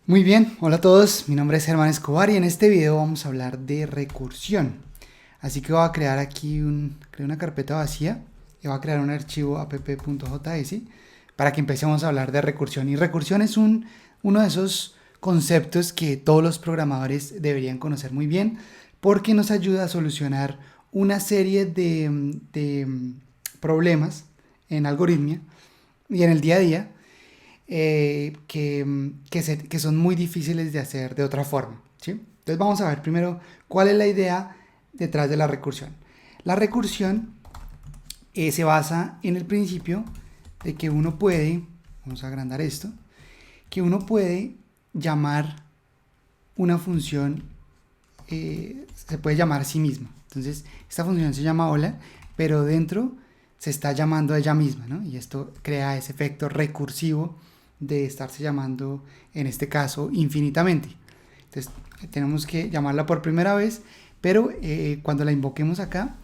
Muy bien, hola a todos, mi nombre es Germán Escobar y en este video vamos a hablar de recursión. Así que voy a crear aquí creo una carpeta vacía y voy a crear un archivo app.js para que empecemos a hablar de recursión. Y recursión es uno de esos conceptos que todos los programadores deberían conocer muy bien porque nos ayuda a solucionar una serie de problemas en algoritmia y en el día a día que son muy difíciles de hacer de otra forma, ¿sí? Entonces vamos a ver primero cuál es la idea detrás de la recursión. La recursión se basa en el principio de que uno puede, vamos a agrandar esto, que uno puede llamar una función, se puede llamar a sí misma. Entonces esta función se llama hola, pero dentro se está llamando a ella misma, ¿no? Y esto crea ese efecto recursivo de estarse llamando, en este caso, infinitamente. Entonces tenemos que llamarla por primera vez, pero cuando la invoquemos acá,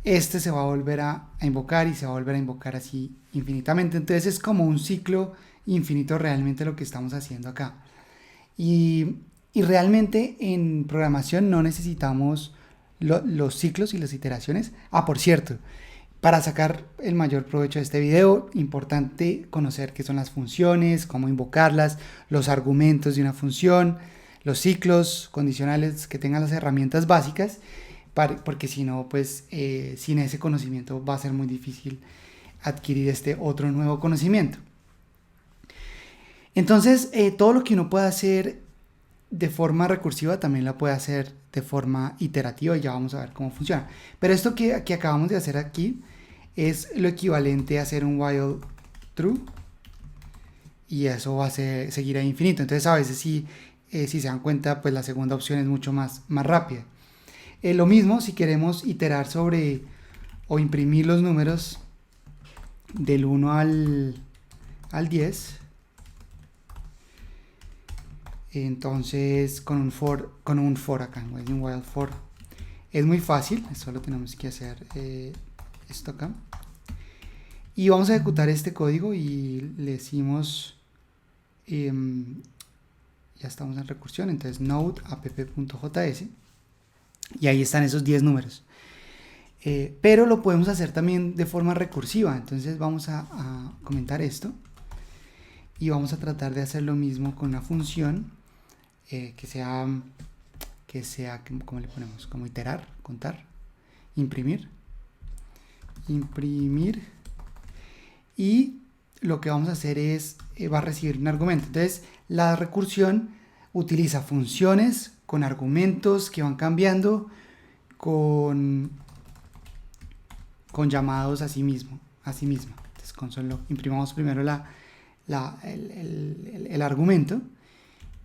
este se va a volver a invocar y se va a volver a invocar así infinitamente. Entonces es como un ciclo infinito realmente lo que estamos haciendo acá. Y realmente en programación no necesitamos los ciclos y las iteraciones. Ah, por cierto, para sacar el mayor provecho de este video, importante conocer qué son las funciones, cómo invocarlas, los argumentos de una función, los ciclos condicionales, que tengan las herramientas básicas, porque si no, pues sin ese conocimiento va a ser muy difícil adquirir este otro nuevo conocimiento. Entonces, todo lo que uno puede hacer de forma recursiva también la puede hacer de forma iterativa y ya vamos a ver cómo funciona. Pero esto que acabamos de hacer aquí es lo equivalente a hacer un while true y eso va a seguir a infinito. Entonces a veces si se dan cuenta, pues la segunda opción es mucho más rápida. Lo mismo si queremos iterar sobre o imprimir los números del 1 al 10. Entonces con un for acá, un while for, es muy fácil, solo tenemos que hacer esto acá. Y vamos a ejecutar este código y le decimos, ya estamos en recursión, entonces node app.js y ahí están esos 10 números. Pero lo podemos hacer también de forma recursiva, entonces vamos a comentar esto y vamos a tratar de hacer lo mismo con una función que sea, ¿cómo le ponemos? Como iterar, contar, imprimir, y lo que vamos a hacer es, va a recibir un argumento. Entonces la recursión utiliza funciones con argumentos que van cambiando con llamados a sí misma. Entonces con solo imprimamos primero el argumento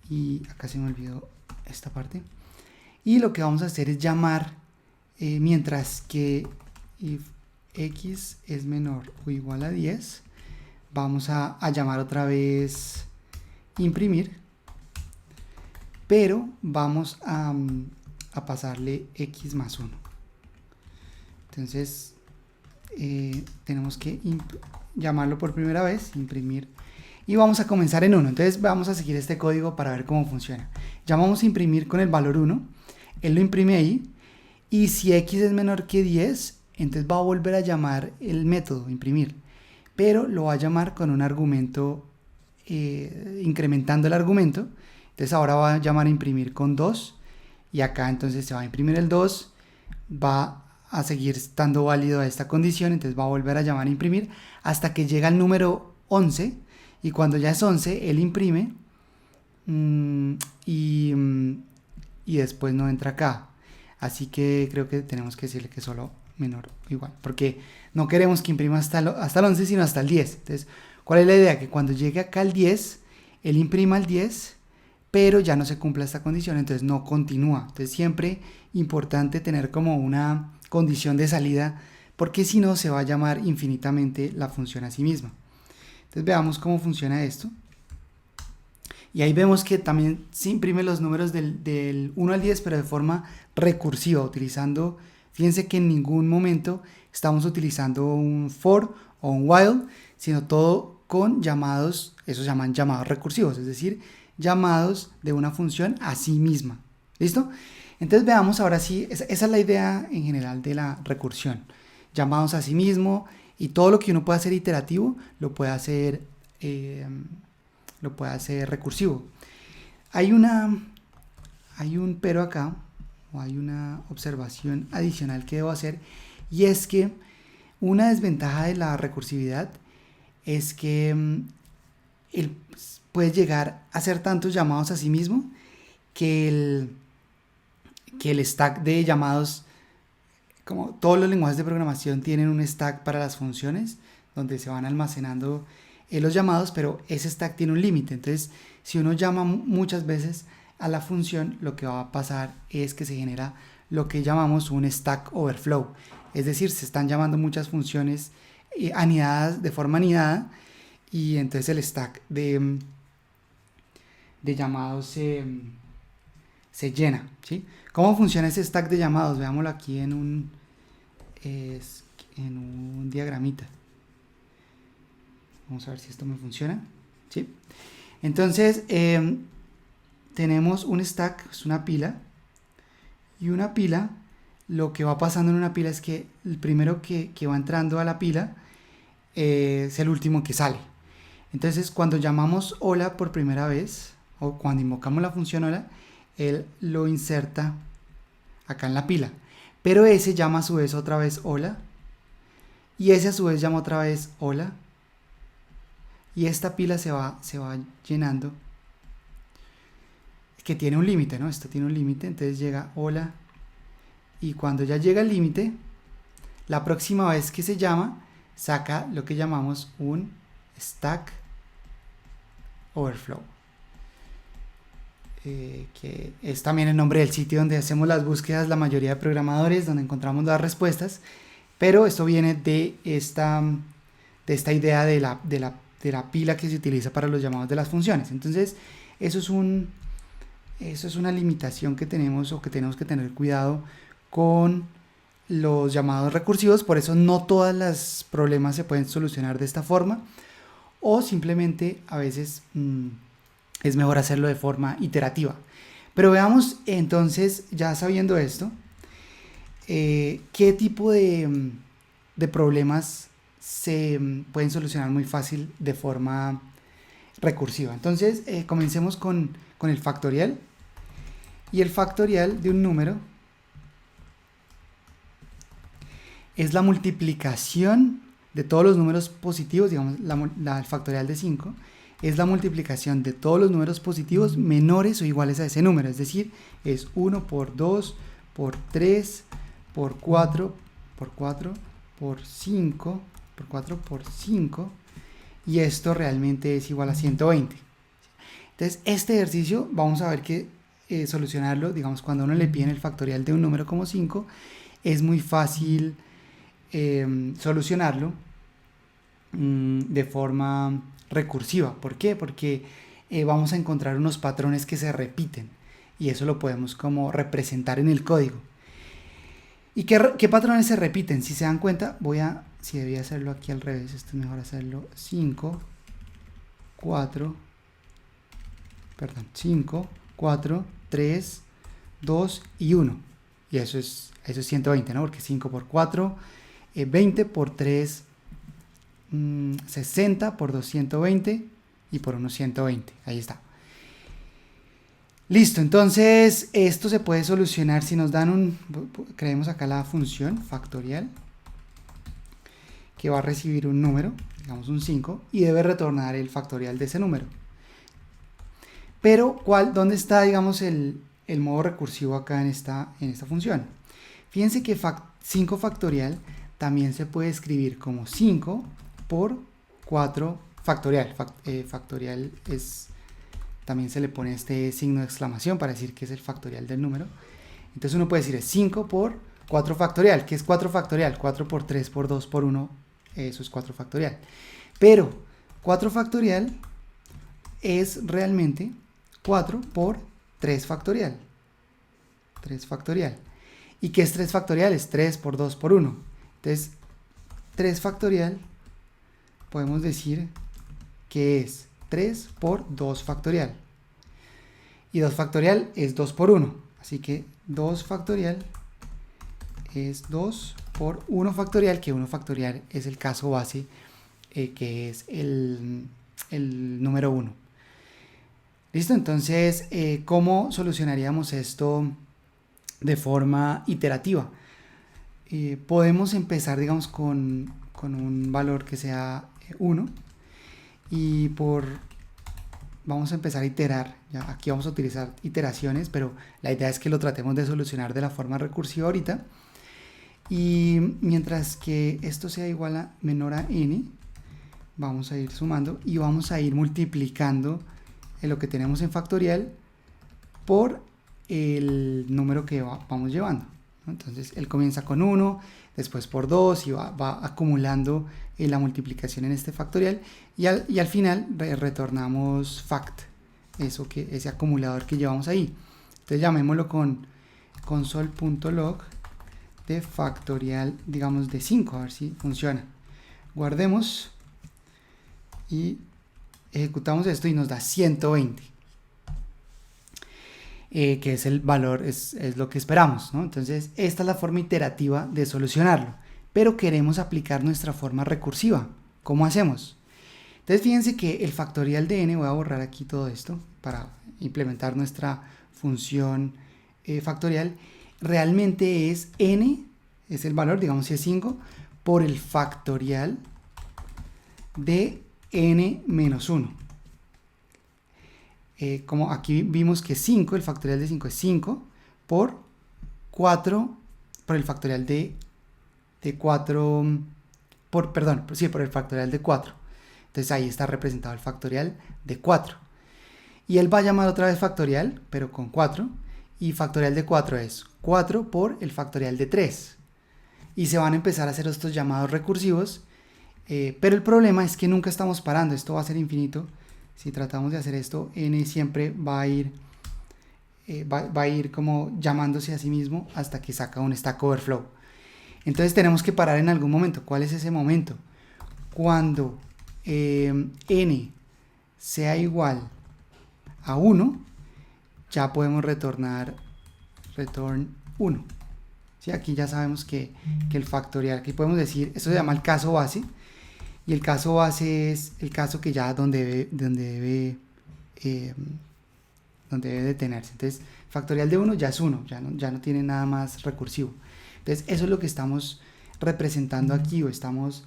y acá se me olvidó esta parte, y lo que vamos a hacer es llamar mientras que if x es menor o igual a 10, vamos a llamar otra vez imprimir, pero vamos a pasarle x más 1. Entonces tenemos que llamarlo por primera vez, imprimir, y vamos a comenzar en 1. Entonces vamos a seguir este código para ver cómo funciona. Llamamos imprimir con el valor 1, él lo imprime ahí, y si x es menor que 10, entonces va a volver a llamar el método imprimir, pero lo va a llamar con un argumento, incrementando el argumento. Entonces ahora va a llamar a imprimir con 2 y acá entonces se va a imprimir el 2, va a seguir estando válido a esta condición, entonces va a volver a llamar a imprimir hasta que llega al número 11, y cuando ya es 11 él imprime y después no entra acá, así que creo que tenemos que decirle que solo menor o igual, porque no queremos que imprima hasta el 11 sino hasta el 10. Entonces, ¿cuál es la idea? Que cuando llegue acá al 10 él imprima el 10, pero ya no se cumpla esta condición, entonces no continúa. Entonces siempre importante tener como una condición de salida, porque si no se va a llamar infinitamente la función a sí misma. Entonces veamos cómo funciona esto. Y ahí vemos que también se imprime los números del 1 al 10, pero de forma recursiva, utilizando, fíjense que en ningún momento estamos utilizando un for o un while, sino todo con llamados, esos se llaman llamados recursivos, es decir, llamados de una función a sí misma. ¿Listo? Entonces veamos ahora sí, esa es la idea en general de la recursión. Llamados a sí mismo y todo lo que uno pueda hacer iterativo lo puede hacer recursivo. Hay un pero acá, o hay una observación adicional que debo hacer, y es que una desventaja de la recursividad es que puede llegar a hacer tantos llamados a sí mismo que el stack de llamados, como todos los lenguajes de programación tienen un stack para las funciones donde se van almacenando los llamados, pero ese stack tiene un límite. Entonces, si uno llama muchas veces a la función, lo que va a pasar es que se genera lo que llamamos un stack overflow. Es decir, se están llamando muchas funciones anidadas de forma anidada, y entonces el stack de llamados se llena, ¿sí? ¿Cómo funciona ese stack de llamados? Veámoslo aquí en un diagramita. Vamos a ver si esto me funciona, ¿sí? Entonces, tenemos un stack, es una pila, y una pila, lo que va pasando en una pila es que el primero que va entrando a la pila es el último que sale. Entonces, cuando llamamos hola por primera vez, o cuando invocamos la función hola, él lo inserta acá en la pila, pero ese llama a su vez otra vez hola, y ese a su vez llama otra vez hola, y esta pila se va llenando, que tiene un límite, ¿no? Esto tiene un límite, entonces llega hola, y cuando ya llega al límite, la próxima vez que se llama, saca lo que llamamos un stack overflow, que es también el nombre del sitio donde hacemos las búsquedas la mayoría de programadores, donde encontramos las respuestas, pero esto viene de esta idea de la pila que se utiliza para los llamados de las funciones. Entonces, eso es una limitación que tenemos, o que tenemos que tener cuidado con los llamados recursivos. Por eso no todos los problemas se pueden solucionar de esta forma, o simplemente a veces es mejor hacerlo de forma iterativa. Pero veamos entonces, ya sabiendo esto, qué tipo de problemas se pueden solucionar muy fácil de forma recursiva. Entonces, comencemos con el factorial. Y el factorial de un número es la multiplicación de todos los números positivos. Digamos, el factorial de 5 es la multiplicación de todos los números positivos menores o iguales a ese número. Es decir, es 1 por 2, por 3, por 4, por 4, por 5, por 4, por 5. Y esto realmente es igual a 120. Entonces, este ejercicio vamos a ver que solucionarlo, digamos, cuando uno le piden el factorial de un número como 5, es muy fácil solucionarlo de forma recursiva. ¿Por qué? Porque vamos a encontrar unos patrones que se repiten, y eso lo podemos como representar en el código. ¿Y qué patrones se repiten? Si se dan cuenta, si debía hacerlo aquí al revés, esto es mejor hacerlo 5, 4, 3, 2 y 1. Y eso es 120, ¿no? Porque 5 por 4, 20 por 3, 60 por 2, 120, y por 1, 120. Ahí está. Listo, entonces esto se puede solucionar si nos dan creemos acá la función factorial, que va a recibir un número, digamos un 5, y debe retornar el factorial de ese número. Pero, ¿dónde está, digamos, el modo recursivo acá en esta función? Fíjense que 5 factorial también se puede escribir como 5 por 4 factorial. Factorial también se le pone este signo de exclamación para decir que es el factorial del número. Entonces uno puede decir es 5 por 4 factorial. ¿Qué es 4 factorial? 4 por 3 por 2 por 1, eso es 4 factorial. Pero 4 factorial es realmente 4 por 3 factorial. 3 factorial. ¿Y qué es 3 factorial? Es 3 por 2 por 1. Entonces, 3 factorial, podemos decir que es 3 por 2 factorial. Y 2 factorial es 2 por 1. Así que 2 factorial es 2 por 1 factorial, que 1 factorial es el caso base, que es el número 1. ¿Listo? Entonces, ¿cómo solucionaríamos esto de forma iterativa? Podemos empezar, digamos, con un valor que sea 1 y vamos a empezar a iterar. Ya, aquí vamos a utilizar iteraciones, pero la idea es que lo tratemos de solucionar de la forma recursiva ahorita. Y mientras que esto sea igual a menor a n, vamos a ir sumando y vamos a ir multiplicando lo que tenemos en factorial por el número que vamos llevando, ¿no? Entonces él comienza con 1, después por 2 y va acumulando la multiplicación en este factorial y al final retornamos fact, ese acumulador que llevamos ahí. Entonces llamémoslo con console.log de factorial, digamos de 5, a ver si funciona. Guardemos y ejecutamos esto y nos da 120, que es el valor, es lo que esperamos, ¿no? Entonces esta es la forma iterativa de solucionarlo, pero queremos aplicar nuestra forma recursiva. ¿Cómo hacemos? Entonces fíjense que el factorial de n, voy a borrar aquí todo esto para implementar nuestra función factorial, realmente es n, es el valor, digamos si es 5, por el factorial de n menos 1. Como aquí vimos que 5, el factorial de 5 es 5 por 4, por el factorial de 4, por el factorial de 4. Entonces ahí está representado el factorial de 4. Y él va a llamar otra vez factorial, pero con 4. Y factorial de 4 es 4 por el factorial de 3. Y se van a empezar a hacer estos llamados recursivos. Pero el problema es que nunca estamos parando. Esto va a ser infinito. Si tratamos de hacer esto, n siempre va a ir como llamándose a sí mismo hasta que saca un Stack Overflow. Entonces tenemos que parar en algún momento. ¿Cuál es ese momento? Cuando n sea igual a 1, ya podemos return 1. ¿Sí? Aquí ya sabemos que el factorial, aquí podemos decir, esto se llama el caso base, y el caso base es el caso que ya donde debe detenerse. Entonces, factorial de 1 ya es 1, ya no tiene nada más recursivo. Entonces, eso es lo que estamos representando aquí, o estamos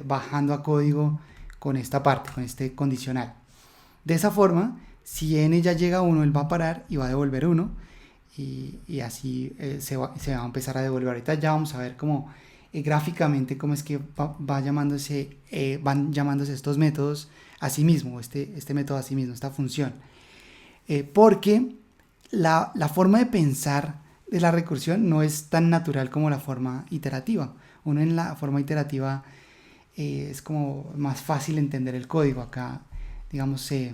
bajando a código con esta parte, con este condicional. De esa forma, si n ya llega a 1, él va a parar y va a devolver 1, y así se va a empezar a devolver. Ahorita ya vamos a ver cómo gráficamente cómo es que van llamándose estos métodos a sí mismo, este método a sí mismo, esta función. Porque la forma de pensar de la recursión no es tan natural como la forma iterativa. Uno en la forma iterativa es como más fácil entender el código. Acá, digamos, se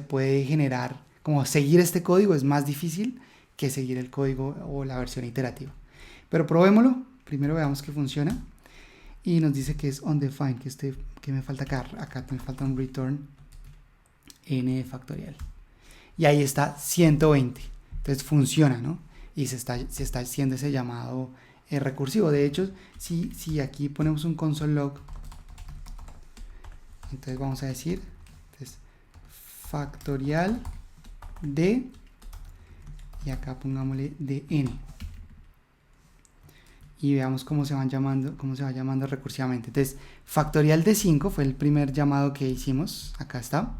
puede generar, como seguir este código es más difícil que seguir el código o la versión iterativa. Pero probémoslo. Primero veamos que funciona. Y nos dice que es undefined, que me falta acá me falta un return n factorial. Y ahí está 120. Entonces funciona, ¿no? Y se está haciendo ese llamado recursivo. De hecho, si aquí ponemos un console log, entonces vamos a decir, entonces, factorial de, y acá pongámosle de n. Y veamos cómo se va llamando recursivamente. Entonces, factorial de 5 fue el primer llamado que hicimos. Acá está.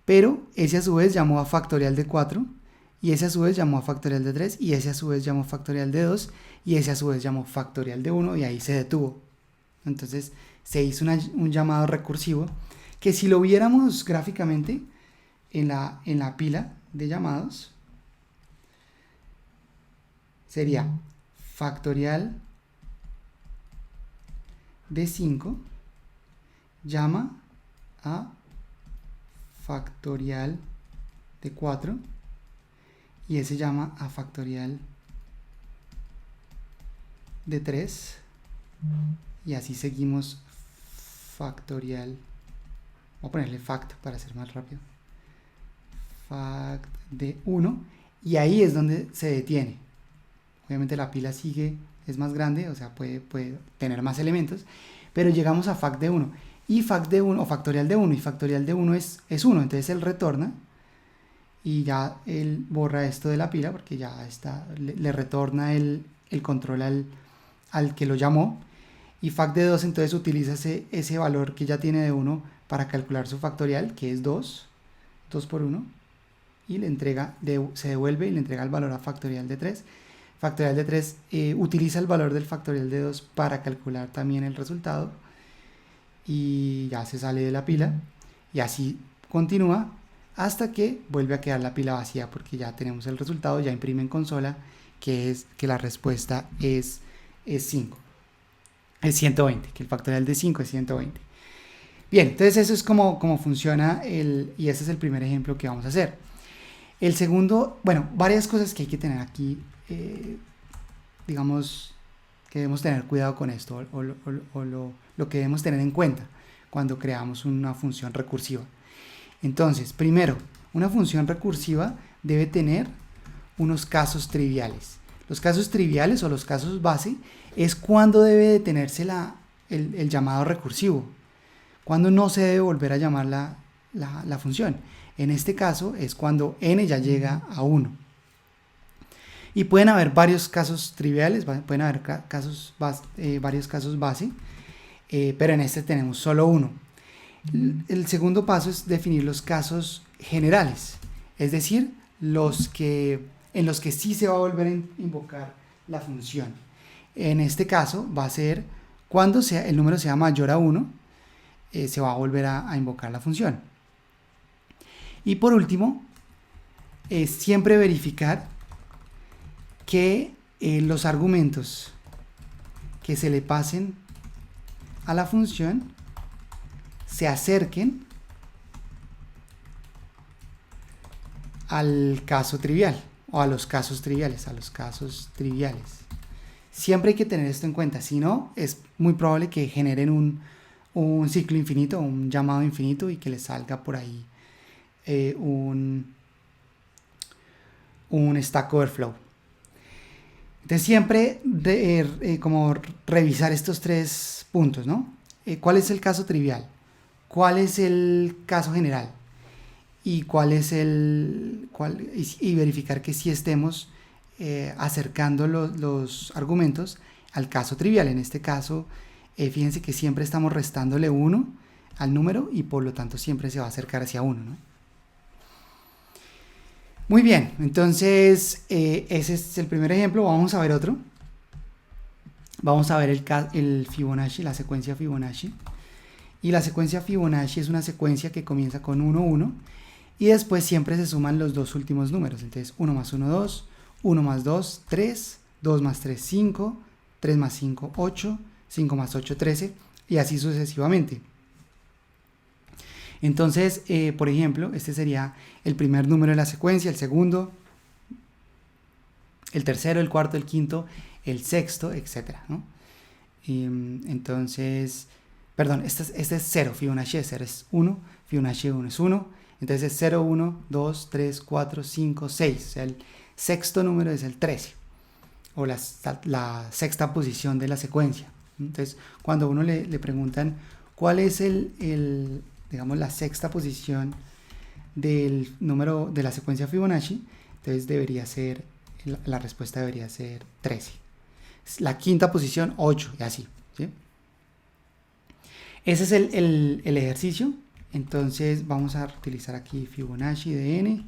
Pero ese a su vez llamó a factorial de 4. Y ese a su vez llamó a factorial de 3. Y ese a su vez llamó factorial de 2. Y ese a su vez llamó factorial de 1. Y ahí se detuvo. Entonces, se hizo un llamado recursivo. Que si lo viéramos gráficamente en la pila de llamados, sería factorial de 5 llama a factorial de 4 y ese llama a factorial de 3 y así seguimos factorial Voy a ponerle fact para hacer más rápido. Fact de 1, y ahí es donde se detiene. Obviamente la pila sigue, es más grande, o sea, puede tener más elementos, pero llegamos a fact de 1. Y fact de 1, o factorial de 1, y factorial de 1 es 1, entonces él retorna, y ya él borra esto de la pila, porque ya está, le retorna el control al que lo llamó. Y fact de 2, entonces utiliza ese valor que ya tiene de 1 para calcular su factorial, que es 2 por 1, y le entrega, se devuelve y le entrega el valor a factorial de 3. Factorial de 3 utiliza el valor del factorial de 2 para calcular también el resultado, y ya se sale de la pila, y así continúa hasta que vuelve a quedar la pila vacía, porque ya tenemos el resultado, ya imprime en consola que la respuesta es 5. Es 120, que el factorial de 5 es 120. Bien, entonces eso es como funciona y ese es el primer ejemplo que vamos a hacer. El segundo, bueno, varias cosas que hay que tener aquí, digamos, que debemos tener cuidado con esto, o lo que debemos tener en cuenta cuando creamos una función recursiva. Entonces, primero, una función recursiva debe tener unos casos triviales. Los casos triviales o los casos base es cuando debe detenerse el llamado recursivo, cuando no se debe volver a llamar la función. En este caso es cuando n ya llega a 1. Y pueden haber varios casos triviales, pueden haber varios casos base, pero en este tenemos solo uno. El segundo paso es definir los casos generales, es decir, en los que sí se va a volver a invocar la función. En este caso va a ser cuando el número sea mayor a 1, se va a volver a invocar la función. Y por último, siempre verificar que los argumentos que se le pasen a la función se acerquen al caso trivial o a los casos triviales, Siempre hay que tener esto en cuenta, si no, es muy probable que generen un ciclo infinito, un llamado infinito, y que les salga por ahí un Stack Overflow. Entonces siempre como revisar estos tres puntos, ¿no? ¿Cuál es el caso trivial? ¿Cuál es el caso general? Y y verificar que sí estemos acercando los argumentos al caso trivial. En este caso, fíjense que siempre estamos restándole 1 al número, y por lo tanto siempre se va a acercar hacia 1, ¿no? Muy bien, entonces ese es el primer ejemplo. Vamos a ver otro. Vamos a ver el Fibonacci, la secuencia Fibonacci. Y la secuencia Fibonacci es una secuencia que comienza con 1, 1, y después siempre se suman los dos últimos números. Entonces 1 más 1, 2, 1 más 2, 3, 2 más 3, 5, 3 más 5, 8, 5 más 8, 13, y así sucesivamente. Entonces, por ejemplo, este sería el primer número de la secuencia, el segundo, el tercero, el cuarto, el quinto, el sexto, etc., ¿no? Entonces, perdón, este es 0, Fibonacci de 0 es 1, Fibonacci de 1 es 1, entonces es 0, 1, 2, 3, 4, 5, 6, o sea, el sexto número es el 13, o la sexta posición de la secuencia. Entonces, cuando a uno le preguntan cuál es digamos, la sexta posición del número de la secuencia Fibonacci, entonces la respuesta debería ser 13. La quinta posición, 8, y así, ¿sí? Ese es el ejercicio. Entonces vamos a utilizar aquí Fibonacci de n,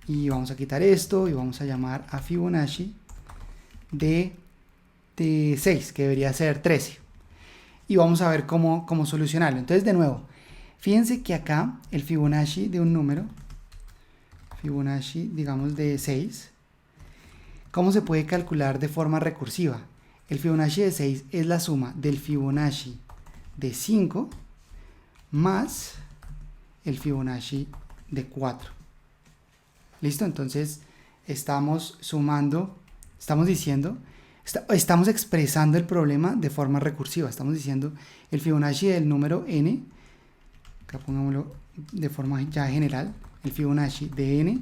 y vamos a quitar esto, y vamos a llamar a Fibonacci de 6, que debería ser 13. Y vamos a ver cómo solucionarlo. Entonces, de nuevo, fíjense que acá el Fibonacci de un número, Fibonacci, digamos, de 6, ¿cómo se puede calcular de forma recursiva? El Fibonacci de 6 es la suma del Fibonacci de 5 más el Fibonacci de 4. ¿Listo? Entonces estamos sumando, estamos expresando el problema de forma recursiva. Estamos diciendo el Fibonacci del número n, acá pongámoslo de forma ya general, el Fibonacci de n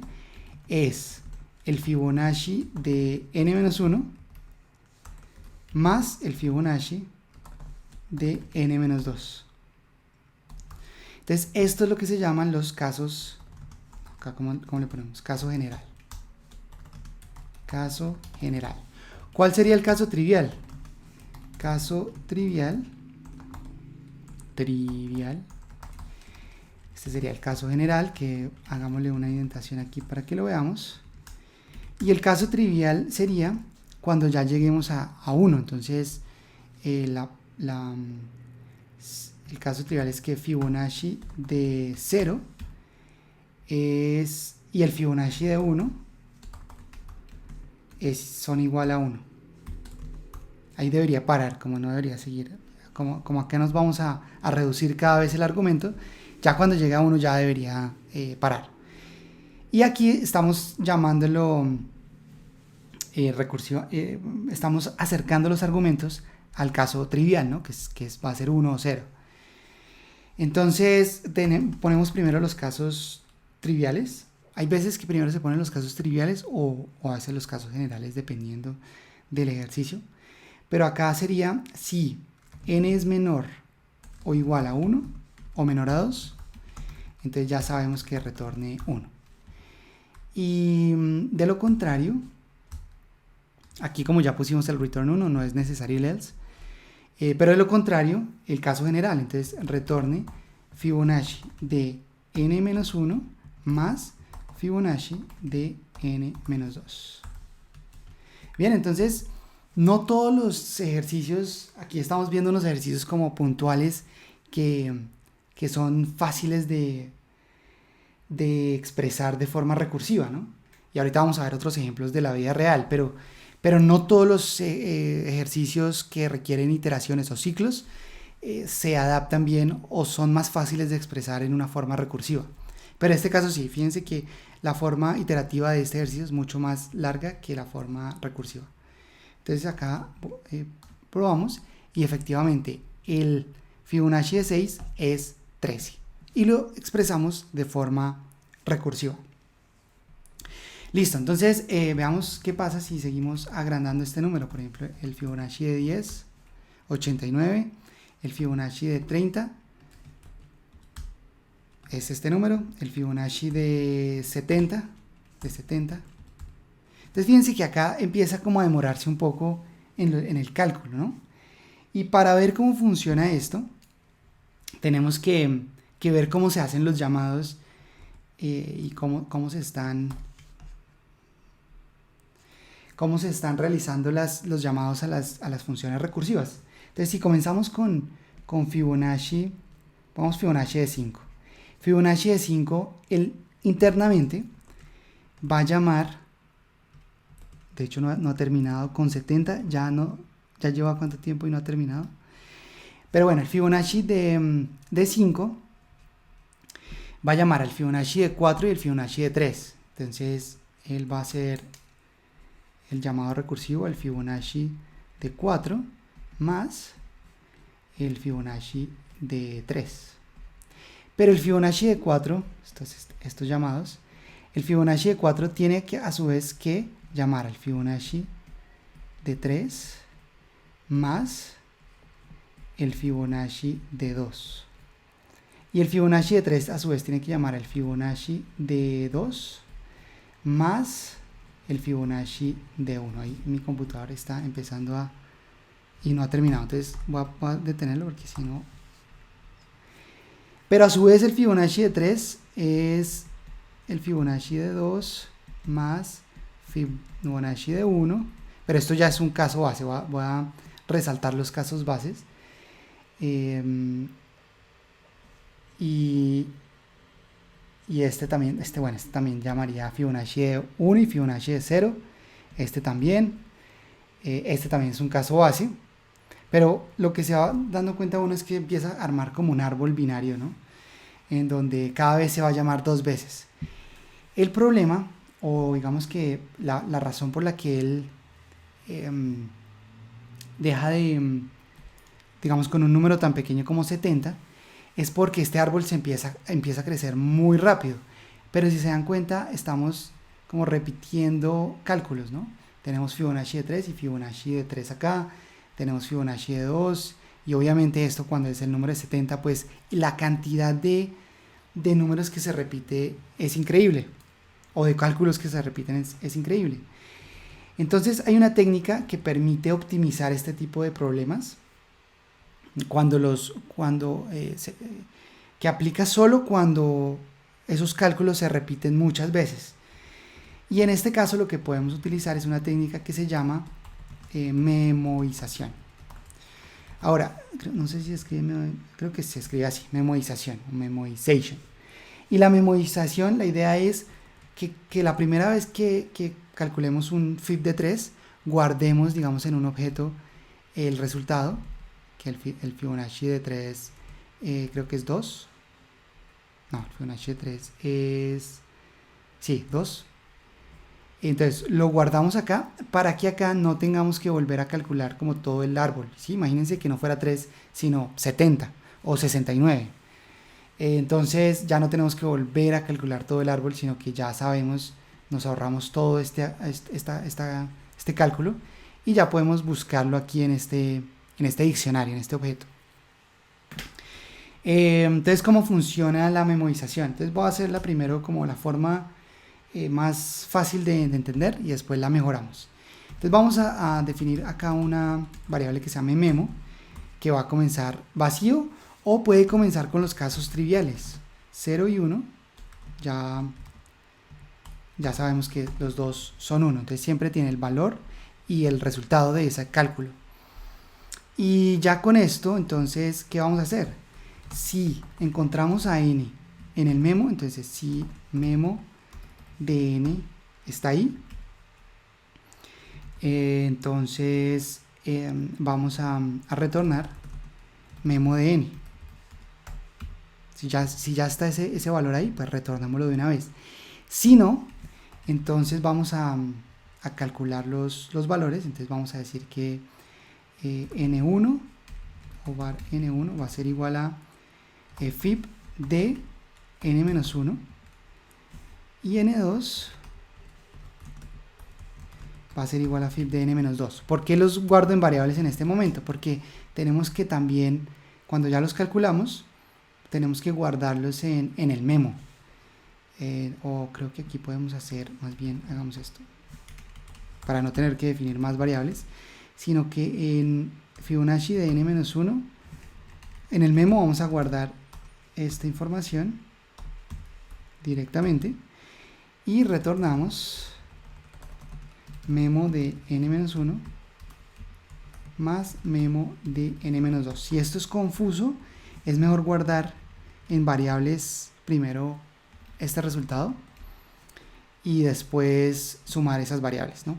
es el Fibonacci de n-1 más el Fibonacci de n-2. Entonces, esto es lo que se llaman los casos, acá ¿cómo le ponemos? Caso general. Caso general. ¿Cuál sería el caso trivial? Caso trivial. Este sería el caso general, que hagámosle una indentación aquí para que lo veamos. Y el caso trivial sería cuando ya lleguemos a 1. Entonces, el caso trivial es que Fibonacci de 0 es, y el Fibonacci de 1 son igual a 1. Ahí debería parar, como no debería seguir. Como acá nos vamos a reducir cada vez el argumento, ya cuando llega a 1 ya debería parar. Y aquí estamos llamándolo recursiva, estamos acercando los argumentos al caso trivial, ¿no? que va a ser 1 o 0. Entonces ponemos primero los casos triviales. Hay veces que primero se ponen los casos triviales o a veces los casos generales, dependiendo del ejercicio. Pero acá sería si n es menor o igual a 1 o menor a 2, entonces ya sabemos que retorne 1. Y de lo contrario, aquí como ya pusimos el return 1, no es necesario el else, pero de lo contrario, el caso general, entonces retorne Fibonacci de n-1 más Fibonacci de n-2. Bien, entonces no todos los ejercicios, aquí estamos viendo unos ejercicios como puntuales que son fáciles de expresar de forma recursiva, ¿no? Y ahorita vamos a ver otros ejemplos de la vida real, pero no todos los ejercicios que requieren iteraciones o ciclos se adaptan bien o son más fáciles de expresar en una forma recursiva. Pero en este caso sí, fíjense que la forma iterativa de este ejercicio es mucho más larga que la forma recursiva. Entonces acá probamos y efectivamente el Fibonacci de 6 es 13 y lo expresamos de forma recursiva. Listo, entonces veamos qué pasa si seguimos agrandando este número. Por ejemplo, el Fibonacci de 10, 89, el Fibonacci de 30 es este número, el Fibonacci de 70, Entonces fíjense que acá empieza como a demorarse un poco en el cálculo, ¿no? Y para ver cómo funciona esto, tenemos que ver cómo se hacen los llamados y cómo se están realizando los llamados a las funciones recursivas. Entonces, si comenzamos con Fibonacci, pongamos Fibonacci de 5. Fibonacci de 5, él internamente va a llamar, de hecho no ha terminado, con 70 ya lleva cuánto tiempo y no ha terminado. Pero bueno, el Fibonacci de 5 va a llamar al Fibonacci de 4 y el Fibonacci de 3. Entonces, él va a hacer el llamado recursivo al Fibonacci de 4 más el Fibonacci de 3. Pero el Fibonacci de 4, estos llamados, el Fibonacci de 4 tiene que a su vez que llamar al Fibonacci de 3 más el Fibonacci de 2. Y el Fibonacci de 3 a su vez tiene que llamar al Fibonacci de 2 más el Fibonacci de 1. Ahí mi computador está empezando y no ha terminado, entonces voy a detenerlo porque si no... Pero a su vez el Fibonacci de 3 es el Fibonacci de 2 más Fibonacci de 1, pero esto ya es un caso base, voy a resaltar los casos bases. Y este también llamaría Fibonacci de 1 y Fibonacci de 0. Este también es un caso base. Pero lo que se va dando cuenta uno es que empieza a armar como un árbol binario, ¿no? En donde cada vez se va a llamar 2 veces. El problema, o digamos que la razón por la que él deja de, digamos, con un número tan pequeño como 70, es porque este árbol empieza a crecer muy rápido. Pero si se dan cuenta, estamos como repitiendo cálculos, ¿no? Tenemos Fibonacci de 3 y Fibonacci de 3 acá, tenemos Fibonacci de 2, y obviamente esto cuando es el número de 70, pues la cantidad de números que se repite es increíble, o de cálculos que se repiten es increíble. Entonces hay una técnica que permite optimizar este tipo de problemas, que aplica solo cuando esos cálculos se repiten muchas veces. Y en este caso lo que podemos utilizar es una técnica que se llama memorización. Ahora, no sé si creo que se escribe así, memorización o memorization. Y la memorización, la idea es que la primera vez que calculemos un fib de 3, guardemos, digamos, en un objeto el resultado, que el Fibonacci de 3 creo que es 2. No, el Fibonacci de 3 es... Sí, 2. Entonces lo guardamos acá para que acá no tengamos que volver a calcular como todo el árbol, ¿sí? Imagínense que no fuera 3, sino 70 o 69. Entonces ya no tenemos que volver a calcular todo el árbol, sino que ya sabemos, nos ahorramos todo este cálculo y ya podemos buscarlo aquí en este diccionario, en este objeto. Entonces, ¿cómo funciona la memorización? Entonces voy a hacerla primero como la forma más fácil de entender y después la mejoramos. Entonces vamos a definir acá una variable que se llame memo, que va a comenzar vacío o puede comenzar con los casos triviales 0 y 1. Ya sabemos que los dos son 1, entonces siempre tiene el valor y el resultado de ese cálculo. Y ya con esto, entonces, ¿qué vamos a hacer? Si encontramos a n en el memo, entonces si memo de n está ahí, entonces vamos a retornar memo de n. Si ya está ese valor ahí, pues retornámoslo de una vez. Si no, entonces vamos a calcular los valores. Entonces vamos a decir que n1 o var n1 va a ser igual a fib de n-1 y n2 va a ser igual a fib de n-2. ¿Por qué los guardo en variables en este momento? Porque tenemos que también, cuando ya los calculamos, tenemos que guardarlos en el memo. O creo que aquí podemos hacer, más bien hagamos esto, para no tener que definir más variables, sino que en Fibonacci de n-1, en el memo vamos a guardar esta información directamente y retornamos memo de n-1 más memo de n-2. Si esto es confuso, es mejor guardar en variables primero este resultado y después sumar esas variables, ¿no?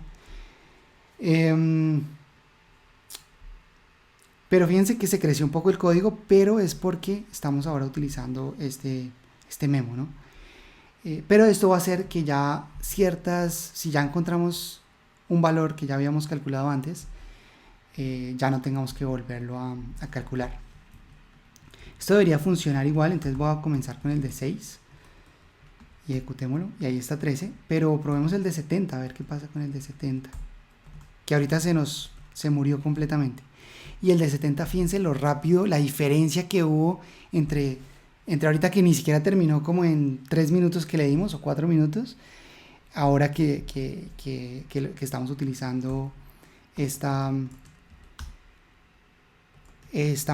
Pero fíjense que se creció un poco el código, pero es porque estamos ahora utilizando este memo, ¿no? Pero esto va a hacer que ya si ya encontramos un valor que ya habíamos calculado antes, ya no tengamos que volverlo a calcular. Esto debería funcionar igual, entonces voy a comenzar con el de 6 y ejecutémoslo, y ahí está 13, pero probemos el de 70, a ver qué pasa con el de 70, que ahorita se murió completamente. Y el de 70, fíjense lo rápido, la diferencia que hubo entre ahorita que ni siquiera terminó como en 3 minutos que le dimos, o 4 minutos, ahora que estamos utilizando esta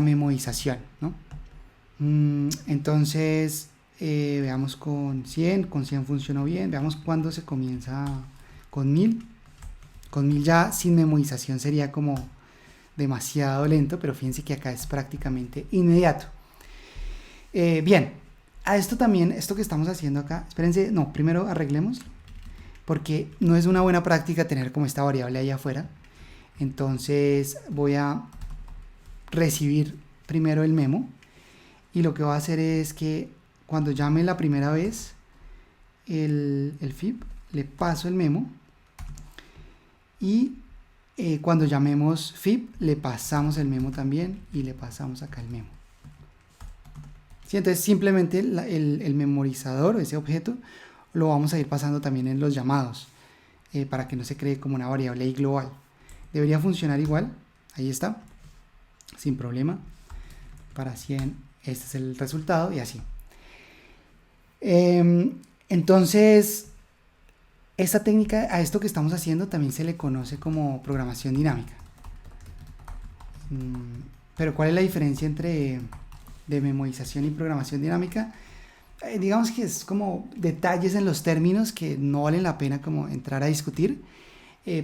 memorización, ¿no? Entonces veamos con 100 funcionó bien. Veamos cuándo se comienza con 1000. Con 1000 ya sin memorización sería como demasiado lento, pero fíjense que acá es prácticamente inmediato. Bien, a esto también, esto que estamos haciendo acá, espérense, no, primero arreglemos, porque no es una buena práctica tener como esta variable ahí afuera. Entonces voy a recibir primero el memo, y lo que voy a hacer es que cuando llame la primera vez el fib, le paso el memo, y cuando llamemos fib le pasamos el memo también y le pasamos acá el memo. ¿sí? Entonces simplemente el memorizador, ese objeto, lo vamos a ir pasando también en los llamados, para que no se cree como una variable ahí global. Debería funcionar igual, ahí está, sin problema. Para 100, este es el resultado y así. Entonces, esta técnica, a esto que estamos haciendo, también se le conoce como programación dinámica. Pero ¿cuál es la diferencia entre de memorización y programación dinámica? Digamos que es como detalles en los términos que no valen la pena como entrar a discutir,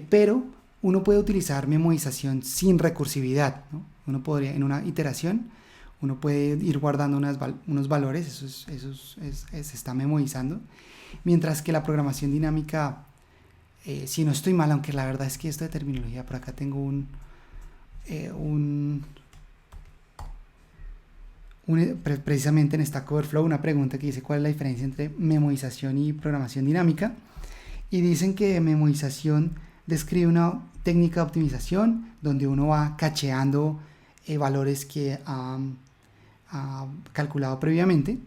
pero uno puede utilizar memorización sin recursividad, ¿no? Uno podría, en una iteración, uno puede ir guardando unos valores, se está memorizando, mientras que la programación dinámica, si no estoy mal, aunque la verdad es que esto de terminología, por acá tengo precisamente en Stack Overflow una pregunta que dice cuál es la diferencia entre memorización y programación dinámica, y dicen que memorización describe una técnica de optimización donde uno va cacheando valores que ha calculado previamente,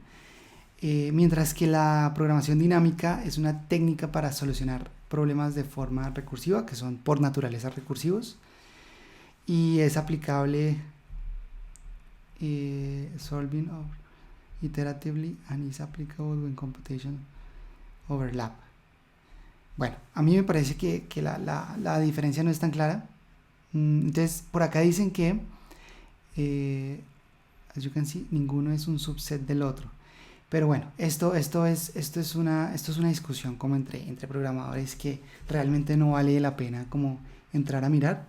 mientras que la programación dinámica es una técnica para solucionar problemas de forma recursiva, que son por naturaleza recursivos, y es aplicable solving iteratively and is applicable when computation overlap. Bueno, a mí me parece que la diferencia no es tan clara. Entonces, por acá dicen que as you can see, ninguno es un subset del otro. Pero bueno, esto es una discusión como entre programadores que realmente no vale la pena como entrar a mirar.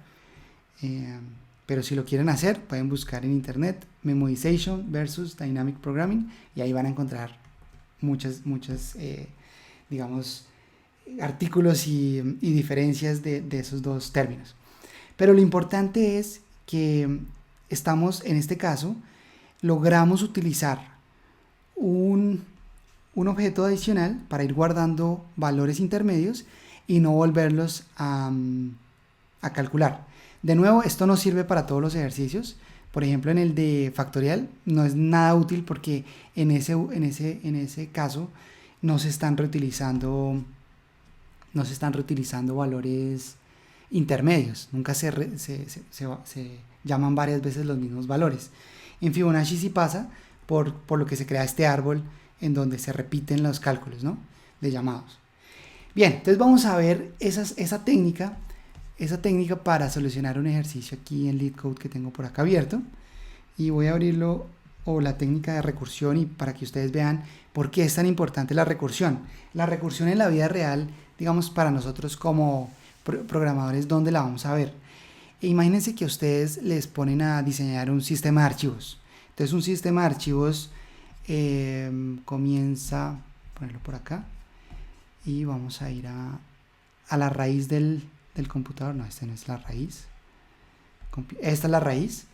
Pero si lo quieren hacer, pueden buscar en internet Memoization versus Dynamic Programming y ahí van a encontrar muchas digamos, artículos y diferencias de esos dos términos. Pero lo importante es que estamos, en este caso, logramos utilizar un objeto adicional para ir guardando valores intermedios y no volverlos a calcular. De nuevo, esto no sirve para todos los ejercicios. Por ejemplo, en el de factorial no es nada útil porque en ese caso no se están reutilizando valores intermedios. Nunca se llaman varias veces los mismos valores. En Fibonacci sí pasa por lo que se crea este árbol en donde se repiten los cálculos, ¿no?, de llamados. Bien, entonces vamos a ver esa técnica para solucionar un ejercicio aquí en LeetCode que tengo por acá abierto, y voy a abrirlo, o la técnica de recursión, y para que ustedes vean por qué es tan importante la recursión. La recursión en la vida real, digamos, para nosotros como programadores, ¿dónde la vamos a ver? Imagínense que ustedes les ponen a diseñar un sistema de archivos. Entonces un sistema de archivos comienza, ponerlo por acá, y vamos a ir a la raíz del computador. No, esta no es la raíz, esta es la raíz,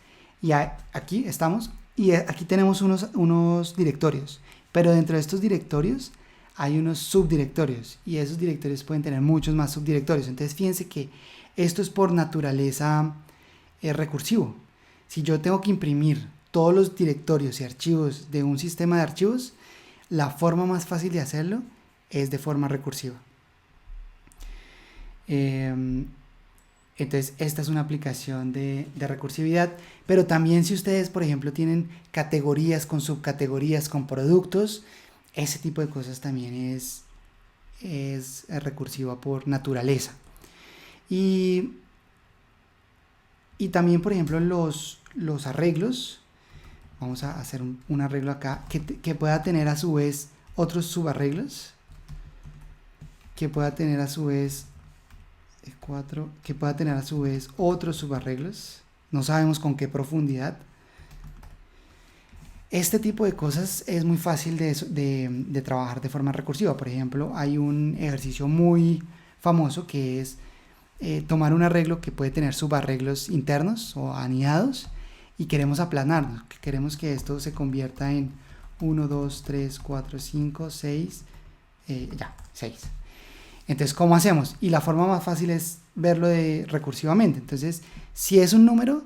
y aquí estamos, y aquí tenemos unos directorios, pero dentro de estos directorios hay unos subdirectorios, y esos directorios pueden tener muchos más subdirectorios. Entonces fíjense que esto es por naturaleza recursivo. Si yo tengo que imprimir todos los directorios y archivos de un sistema de archivos, la forma más fácil de hacerlo es de forma recursiva. Entonces esta es una aplicación de recursividad, pero también si ustedes, por ejemplo, tienen categorías con subcategorías con productos, ese tipo de cosas también es recursiva por naturaleza. Y también, por ejemplo, los arreglos, vamos a hacer un arreglo acá que pueda tener a su vez otros subarreglos, que pueda tener a su vez otros subarreglos, no sabemos con qué profundidad. Este tipo de cosas es muy fácil de trabajar de forma recursiva. Por ejemplo, hay un ejercicio muy famoso que es tomar un arreglo que puede tener subarreglos internos o anidados y queremos aplanarnos, queremos que esto se convierta en 1, 2, 3, 4, 5, 6, 6. Entonces, ¿cómo hacemos? Y la forma más fácil es verlo recursivamente. Entonces, si es un número,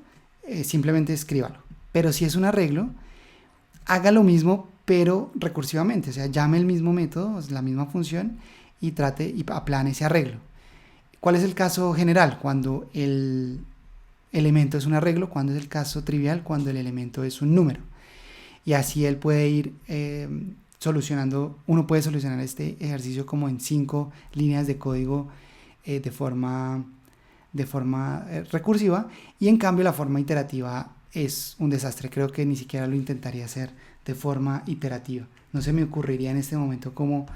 simplemente escríbalo. Pero si es un arreglo, haga lo mismo pero recursivamente, o sea, llame el mismo método, la misma función y trate y aplane ese arreglo. ¿Cuál es el caso general? Cuando el elemento es un arreglo. ¿Cuándo es el caso trivial? Cuando el elemento es un número. Y así él puede ir solucionando, uno puede solucionar este ejercicio como en 5 líneas de código de forma recursiva, y en cambio la forma iterativa es un desastre. Creo que ni siquiera lo intentaría hacer de forma iterativa. No se me ocurriría en este momento cómo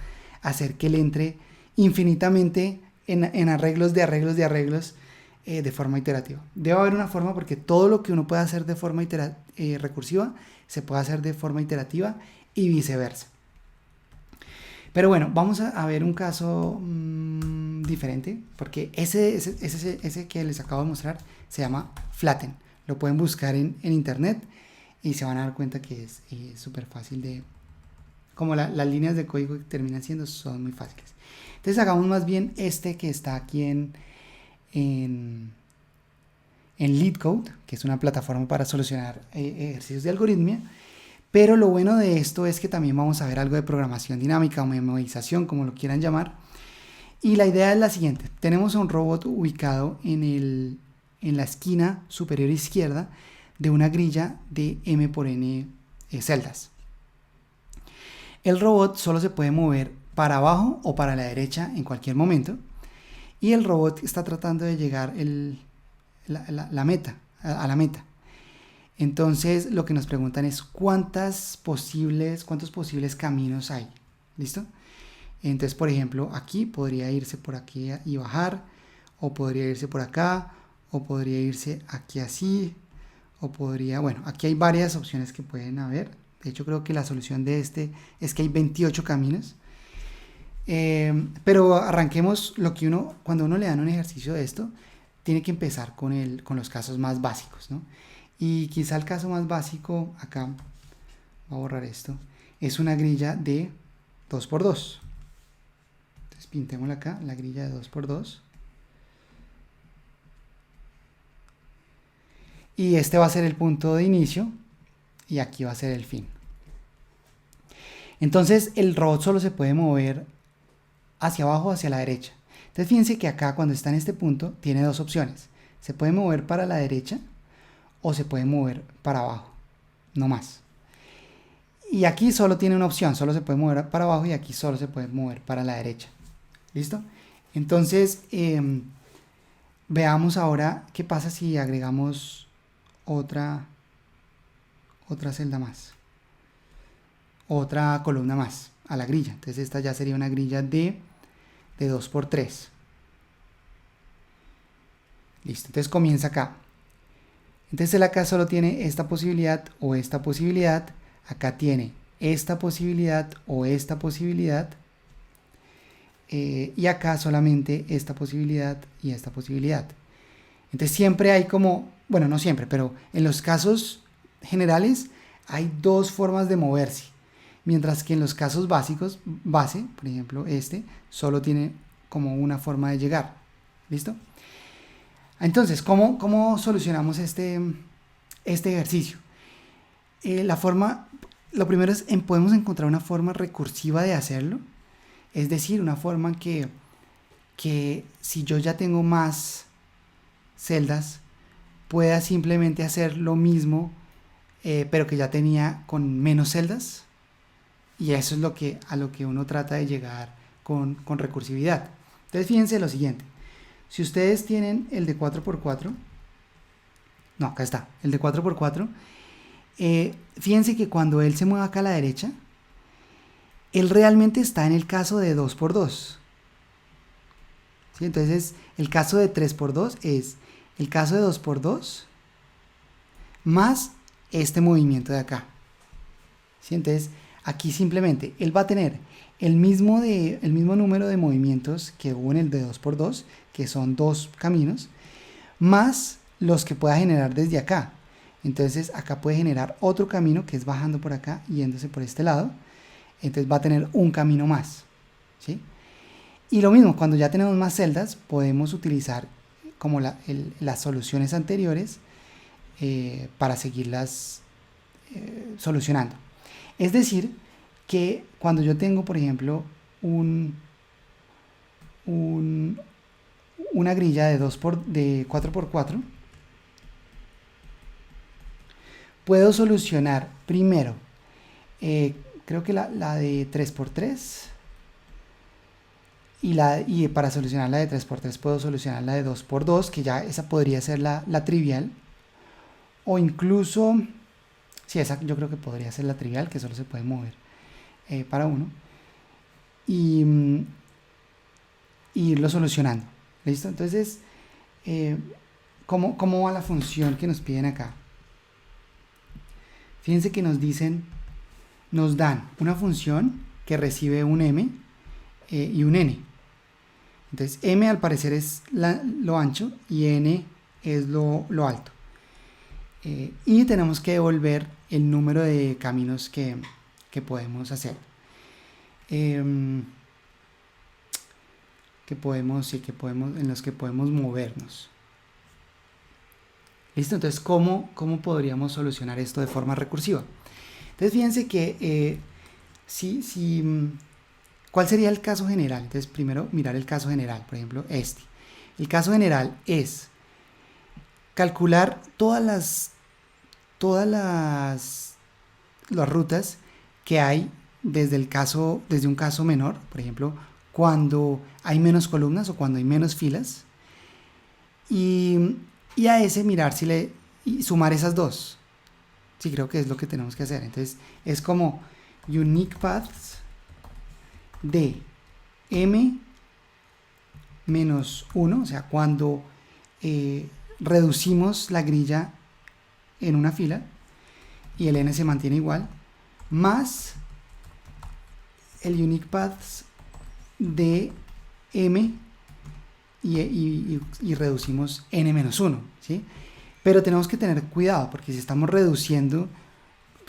hacer que él entre infinitamente en arreglos de arreglos de arreglos de forma iterativa. Debe haber una forma, porque todo lo que uno puede hacer de forma recursiva se puede hacer de forma iterativa y viceversa. Pero bueno, vamos a ver un caso diferente, porque ese que les acabo de mostrar se llama Flatten. Lo pueden buscar en internet y se van a dar cuenta que es súper fácil de... Como las líneas de código que terminan siendo son muy fáciles. Entonces hagamos más bien este que está aquí en LeetCode, que es una plataforma para solucionar ejercicios de algoritmia. Pero lo bueno de esto es que también vamos a ver algo de programación dinámica o memorización, como lo quieran llamar. Y la idea es la siguiente. Tenemos a un robot ubicado en la esquina superior izquierda de una grilla de m por n celdas. El robot solo se puede mover para abajo o para la derecha en cualquier momento. Y el robot está tratando de llegar a la meta. Entonces lo que nos preguntan es cuántos posibles caminos hay. ¿Listo? Entonces, por ejemplo, aquí podría irse por aquí y bajar, o podría irse por acá, o podría irse aquí así, o podría... Bueno, aquí hay varias opciones que pueden haber. De hecho, creo que la solución de este es que hay 28 caminos. Pero arranquemos cuando uno le dan un ejercicio de esto, tiene que empezar con los casos más básicos, ¿no? Y quizá el caso más básico, acá, voy a borrar esto, es una grilla de 2×2. Entonces pintémosla acá, la grilla de 2×2. Y este va a ser el punto de inicio y aquí va a ser el fin. Entonces el robot solo se puede mover hacia abajo o hacia la derecha. Entonces fíjense que acá, cuando está en este punto, tiene dos opciones. Se puede mover para la derecha o se puede mover para abajo, no más. Y aquí solo tiene una opción, solo se puede mover para abajo, y aquí solo se puede mover para la derecha. ¿Listo? Entonces, veamos ahora qué pasa si agregamos otra celda más, otra columna más a la grilla. Entonces esta ya sería una grilla de 2×3. Listo, entonces comienza acá. Entonces él acá solo tiene esta posibilidad o esta posibilidad. Acá tiene esta posibilidad o esta posibilidad. Y acá solamente esta posibilidad y esta posibilidad. Entonces siempre hay como, bueno, no siempre, pero en los casos generales hay dos formas de moverse. Mientras que en los casos básicos, base, por ejemplo este, solo tiene como una forma de llegar. ¿Listo? Entonces, ¿cómo solucionamos este ejercicio? Lo primero es, podemos encontrar una forma recursiva de hacerlo. Es decir, una forma que si yo ya tengo más celdas, pueda simplemente hacer lo mismo, pero que ya tenía con menos celdas. Y eso es a lo que uno trata de llegar con recursividad. Entonces fíjense lo siguiente. Si ustedes tienen el de 4×4, no, acá está, el de 4×4, fíjense que cuando él se mueve acá a la derecha, él realmente está en el caso de 2×2. ¿Sí? Entonces el caso de 3×2 es el caso de 2×2 más este movimiento de acá. ¿Sí? Entonces aquí simplemente él va a tener el mismo número de movimientos que hubo en el de 2×2, que son 2 caminos, más los que pueda generar desde acá. Entonces acá puede generar otro camino que es bajando por acá, yéndose por este lado. Entonces va a tener un camino más, ¿sí? Y lo mismo, cuando ya tenemos más celdas, podemos utilizar como las soluciones anteriores para seguirlas solucionando. Es decir, que cuando yo tengo, por ejemplo, una grilla de 4x4, puedo solucionar primero, creo que la de 3x3, y para solucionar la de 3x3 puedo solucionar la de 2x2, que ya esa podría ser la trivial, o incluso, sí, esa yo creo que podría ser la trivial, que solo se puede mover para uno, y irlo solucionando. ¿Listo? Entonces, ¿cómo va la función que nos piden acá? Fíjense que nos dan una función que recibe un m y un n. Entonces, m al parecer es lo ancho y n es lo alto. Y tenemos que devolver el número de caminos que podemos hacer. En los que podemos movernos. ¿Listo? Entonces, ¿cómo podríamos solucionar esto de forma recursiva? Entonces, fíjense que ¿cuál sería el caso general? Entonces, primero mirar el caso general, por ejemplo, este. El caso general es calcular todas las rutas que hay desde un caso menor, por ejemplo, cuando hay menos columnas o cuando hay menos filas, y a ese mirar y sumar esas dos. Sí, creo que es lo que tenemos que hacer. Entonces, es como unique paths de m menos 1, o sea, cuando reducimos la grilla en una fila y el n se mantiene igual, más el unique paths de m y reducimos n menos 1, ¿sí? Pero tenemos que tener cuidado porque si estamos reduciendo,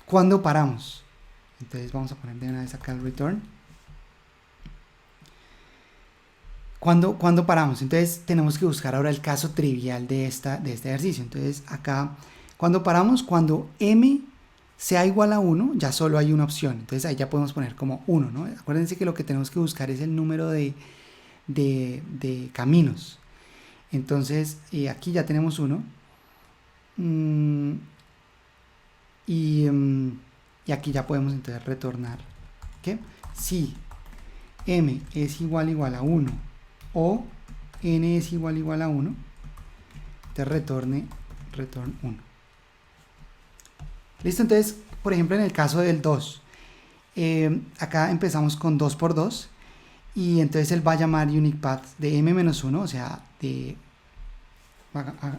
¿cuándo paramos? Entonces vamos a poner de una vez acá el return. ¿Cuándo paramos? Entonces tenemos que buscar ahora el caso trivial de este ejercicio. Entonces acá, ¿cuándo paramos? Cuando m sea igual a 1, ya solo hay una opción. Entonces ahí ya podemos poner como 1, ¿no? Acuérdense que lo que tenemos que buscar es el número de caminos. Entonces aquí ya tenemos 1. Y aquí ya podemos entonces retornar que si m es igual a 1 o n es igual a 1, te return 1. Listo. Entonces, por ejemplo, en el caso del 2, acá empezamos con 2x2 y entonces él va a llamar unique path de m-1, o sea,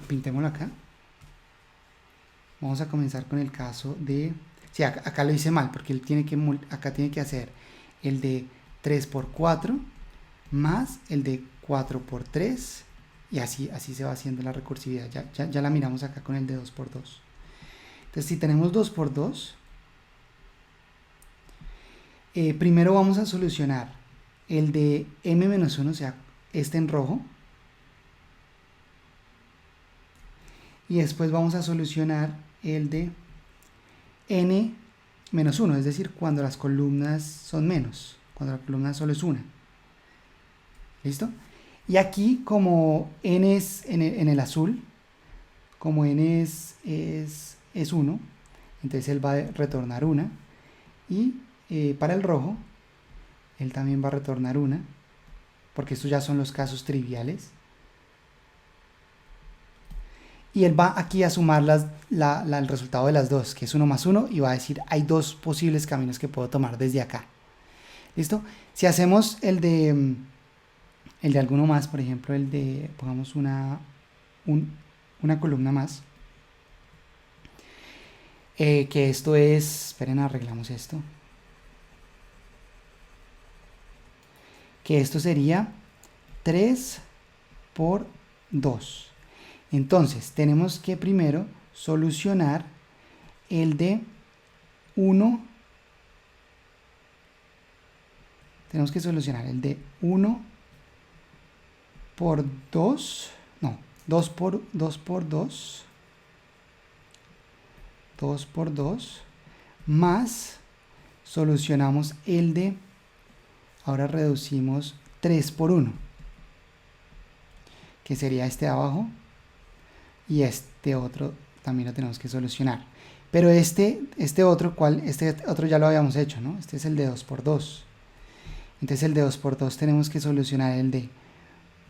pintémoslo acá. Vamos a comenzar con el caso de... Sí, acá lo hice mal porque él acá tiene que hacer el de 3x4 más el de 4x3 y así se va haciendo la recursividad. Ya la miramos acá con el de 2x2. Entonces, si tenemos 2x2, primero vamos a solucionar el de m-1, o sea, este en rojo. Y después vamos a solucionar el de n-1, es decir, cuando las columnas son menos, cuando la columna solo es una. ¿Listo? Y aquí, como n es en el azul, como n es 1, entonces él va a retornar una. Y para el rojo, él también va a retornar una, porque estos ya son los casos triviales. Y él va aquí a sumar el resultado de las dos, que es 1 más 1, y va a decir, hay dos posibles caminos que puedo tomar desde acá. ¿Listo? Si hacemos el de alguno más, por ejemplo, pongamos una columna más, que esto es, esperen, arreglamos esto, que esto sería 3 por 2. Entonces, tenemos que primero solucionar el de 1. Tenemos que solucionar el de 1 por 2. No, 2 por 2 más solucionamos el de, ahora reducimos 3 por 1, que sería este de abajo, y este otro también lo tenemos que solucionar. Pero este otro ya lo habíamos hecho, ¿no? Este es el de 2 por 2. Entonces el de 2 por 2 tenemos que solucionar el de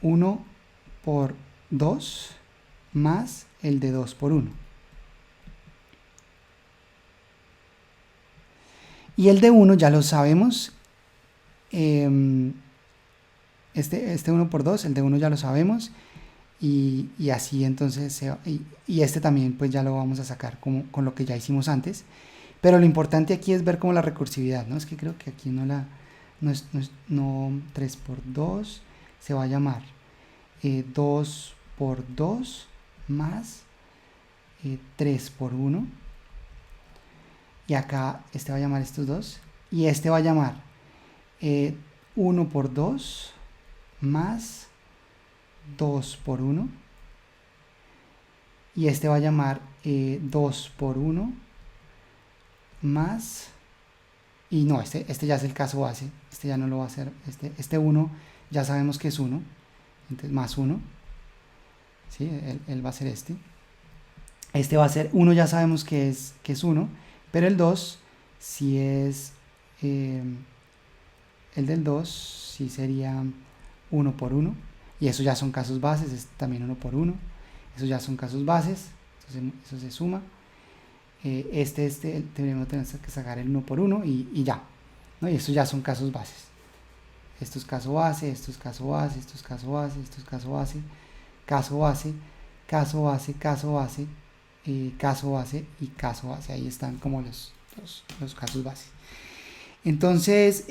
1 por 2 más el de 2 por 1. Y el de 1 ya lo sabemos. Este 1 por 2, el de 1 ya lo sabemos. Y así entonces, y este también pues ya lo vamos a sacar con lo que ya hicimos antes. Pero lo importante aquí es ver como la recursividad, ¿no? Es que creo que aquí no 3 por 2 se va a llamar 2 por 2 más 3 por 1. Y acá este va a llamar estos dos. Y este va a llamar 1 por 2 más 2 por 1. Y este va a llamar 2 por 1 más... Y no, este ya es el caso base. Este ya no lo va a hacer. Este 1 ya sabemos que es 1. Entonces más 1. ¿Sí? Él va a ser este. Este va a ser 1, ya sabemos que es 1. Pero el 2, si es... el del 2, si sería 1 por 1. Y eso ya son casos bases, es también 1 por 1. Eso ya son casos bases, eso se suma. Tenemos que sacar el 1 por 1 y ya, ¿no? Y eso ya son casos bases. Esto es caso base, esto es caso base, esto es caso base, esto es caso base, caso base, caso base, caso base, caso base y caso base. Ahí están como los casos bases. Entonces,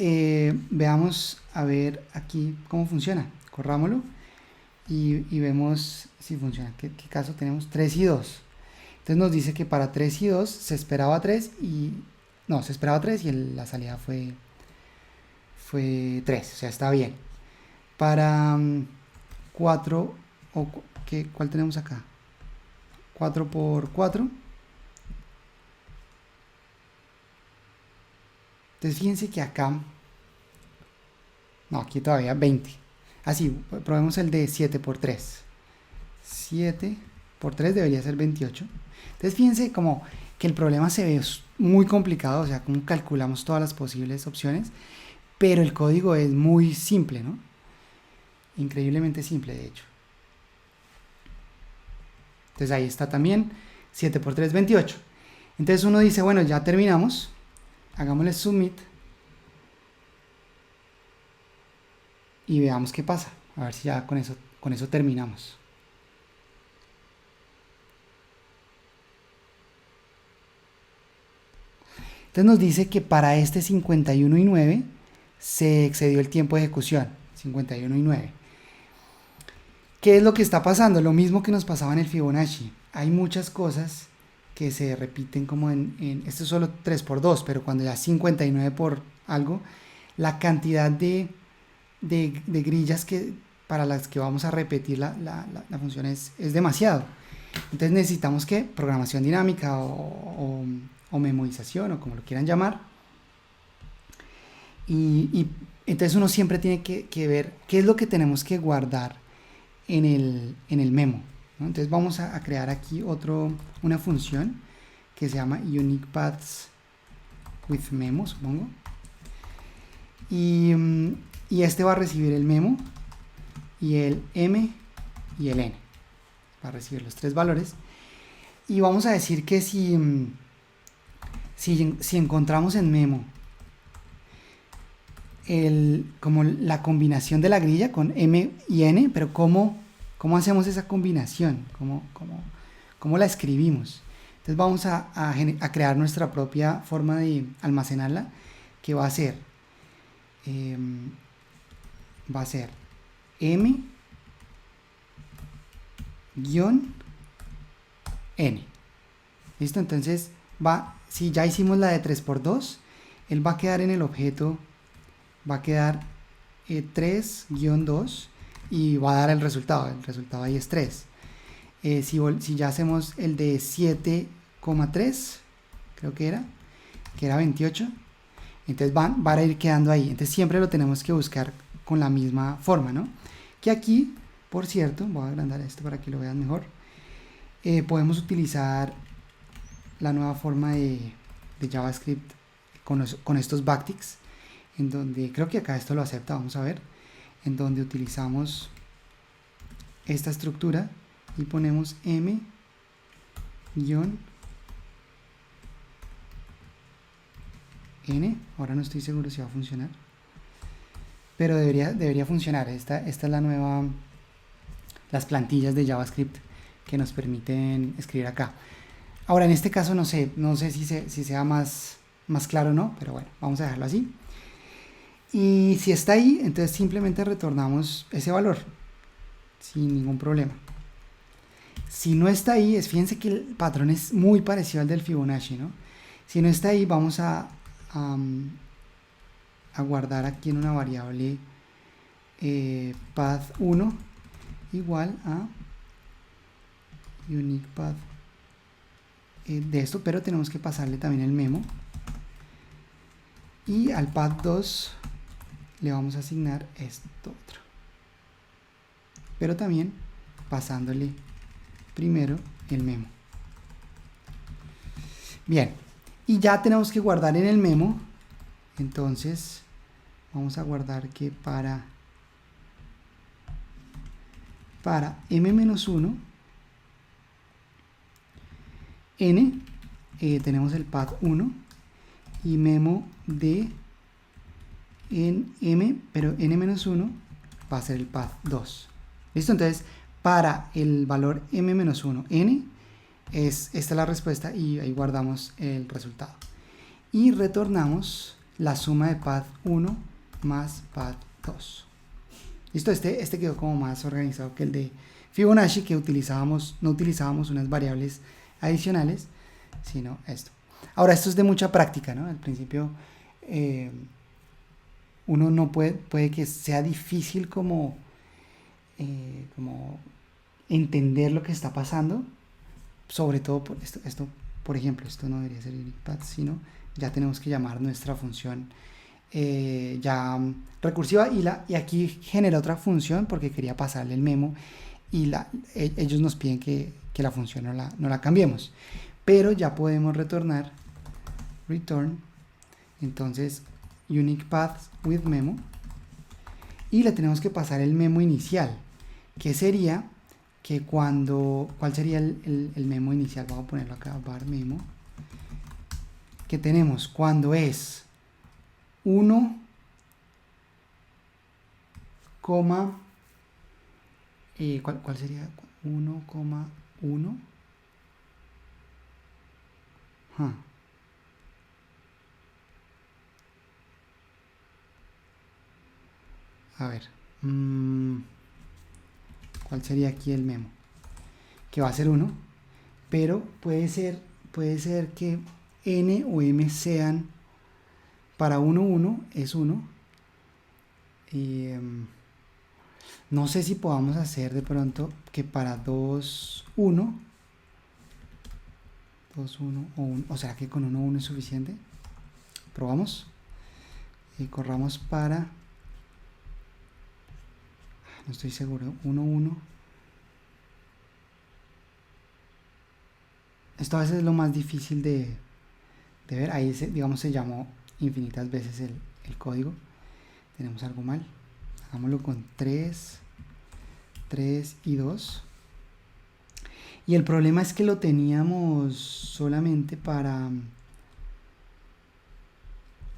veamos a ver aquí cómo funciona. Corrámoslo y vemos si funciona. ¿Qué caso tenemos? 3 y 2. Entonces nos dice que para 3 y 2 se esperaba 3 y... No, se esperaba 3 y la salida fue 3. O sea, está bien. Para 4, ¿cuál tenemos acá? 4 por 4. Entonces fíjense que acá... No, aquí todavía 20. Así, probemos el de 7 por 3. 7 por 3 debería ser 28. Entonces fíjense como que el problema se ve muy complicado, o sea, cómo calculamos todas las posibles opciones, pero el código es muy simple, ¿no? Increíblemente simple, de hecho. Entonces ahí está también, 7 por 3, 28. Entonces uno dice, bueno, ya terminamos, hagámosle submit y veamos qué pasa, a ver si ya con eso terminamos. Entonces nos dice que para este 51 y 9 se excedió el tiempo de ejecución, 51 y 9. ¿Qué es lo que está pasando? Lo mismo que nos pasaba en el Fibonacci. Hay muchas cosas que se repiten como esto es solo 3 por 2, pero cuando ya 59 por algo, la cantidad de grillas para las que vamos a repetir la función es demasiado. Entonces necesitamos que programación dinámica o memorización o como lo quieran llamar. Y entonces uno siempre tiene que ver qué es lo que tenemos que guardar en el memo, ¿no? Entonces vamos a crear aquí una función que se llama unique paths with memo, supongo. Y este va a recibir el memo y el m y el n. Va a recibir los 3 valores. Y vamos a decir que si encontramos en memo como la combinación de la grilla con m y n, pero ¿cómo hacemos esa combinación? ¿Cómo la escribimos? Entonces vamos a crear nuestra propia forma de almacenarla, que va a ser m guión n. ¿Listo? Entonces si ya hicimos la de 3 por 2, él va a quedar en el objeto, va a quedar 3-2 y va a dar el resultado ahí es 3. Si ya hacemos el de 7,3, creo que era 28, Entonces van a ir quedando ahí. Entonces siempre lo tenemos que buscar con la misma forma, ¿no? Que aquí, por cierto, voy a agrandar esto para que lo vean mejor. Podemos utilizar la nueva forma de JavaScript con estos backticks, en donde creo que acá esto lo acepta, vamos a ver, en donde utilizamos esta estructura y ponemos m n, ahora no estoy seguro si va a funcionar, pero debería funcionar. Esta es la nueva, las plantillas de JavaScript que nos permiten escribir acá. Ahora en este caso no sé si sea más claro o no, pero bueno, vamos a dejarlo así. Y si está ahí, entonces simplemente retornamos ese valor sin ningún problema. Si no está ahí, fíjense que el patrón es muy parecido al del Fibonacci, ¿no? Si no está ahí, vamos a guardar aquí en una variable path1 igual a unique path de esto, pero tenemos que pasarle también el memo, y al path2 le vamos a asignar esto otro, pero también pasándole primero el memo. Bien, y ya tenemos que guardar en el memo. Entonces vamos a guardar que para m-1 n tenemos el path 1 y memo de en m, pero n-1 va a ser el path 2. ¿Listo? Entonces para el valor m-1 n, esta es la respuesta, y ahí guardamos el resultado y retornamos la suma de path 1 más path 2. ¿Listo? Este quedó como más organizado que el de Fibonacci, que no utilizábamos unas variables adicionales, sino esto. Ahora, esto es de mucha práctica, ¿no? Al principio uno no puede que sea difícil como entender lo que está pasando, sobre todo por esto, por ejemplo, esto no debería ser unique path, sino ya tenemos que llamar nuestra función ya recursiva, y aquí genera otra función porque quería pasarle el memo, y ellos nos piden que la función no la cambiemos, pero ya podemos retornar return, entonces unique path with memo, y le tenemos que pasar el memo inicial, que sería que ¿cuál sería el memo inicial? Vamos a ponerlo acá, var memo, que tenemos cuando es 1, ¿cuál sería? 1,1. A ver, ¿cuál sería aquí el memo? Que va a ser 1, pero puede ser que n o m sean, para 1, 1 es 1, y no sé si podamos hacer de pronto que para 2, 1, 2, 1 o 1, o sea que con 1, 1 es suficiente. Probamos y corramos para, no estoy seguro, 1, 1. Esto a veces es lo más difícil de ver. Ahí digamos se llamó infinitas veces el código. Tenemos algo mal. Hagámoslo con 3 y 2. Y el problema es que lo teníamos solamente para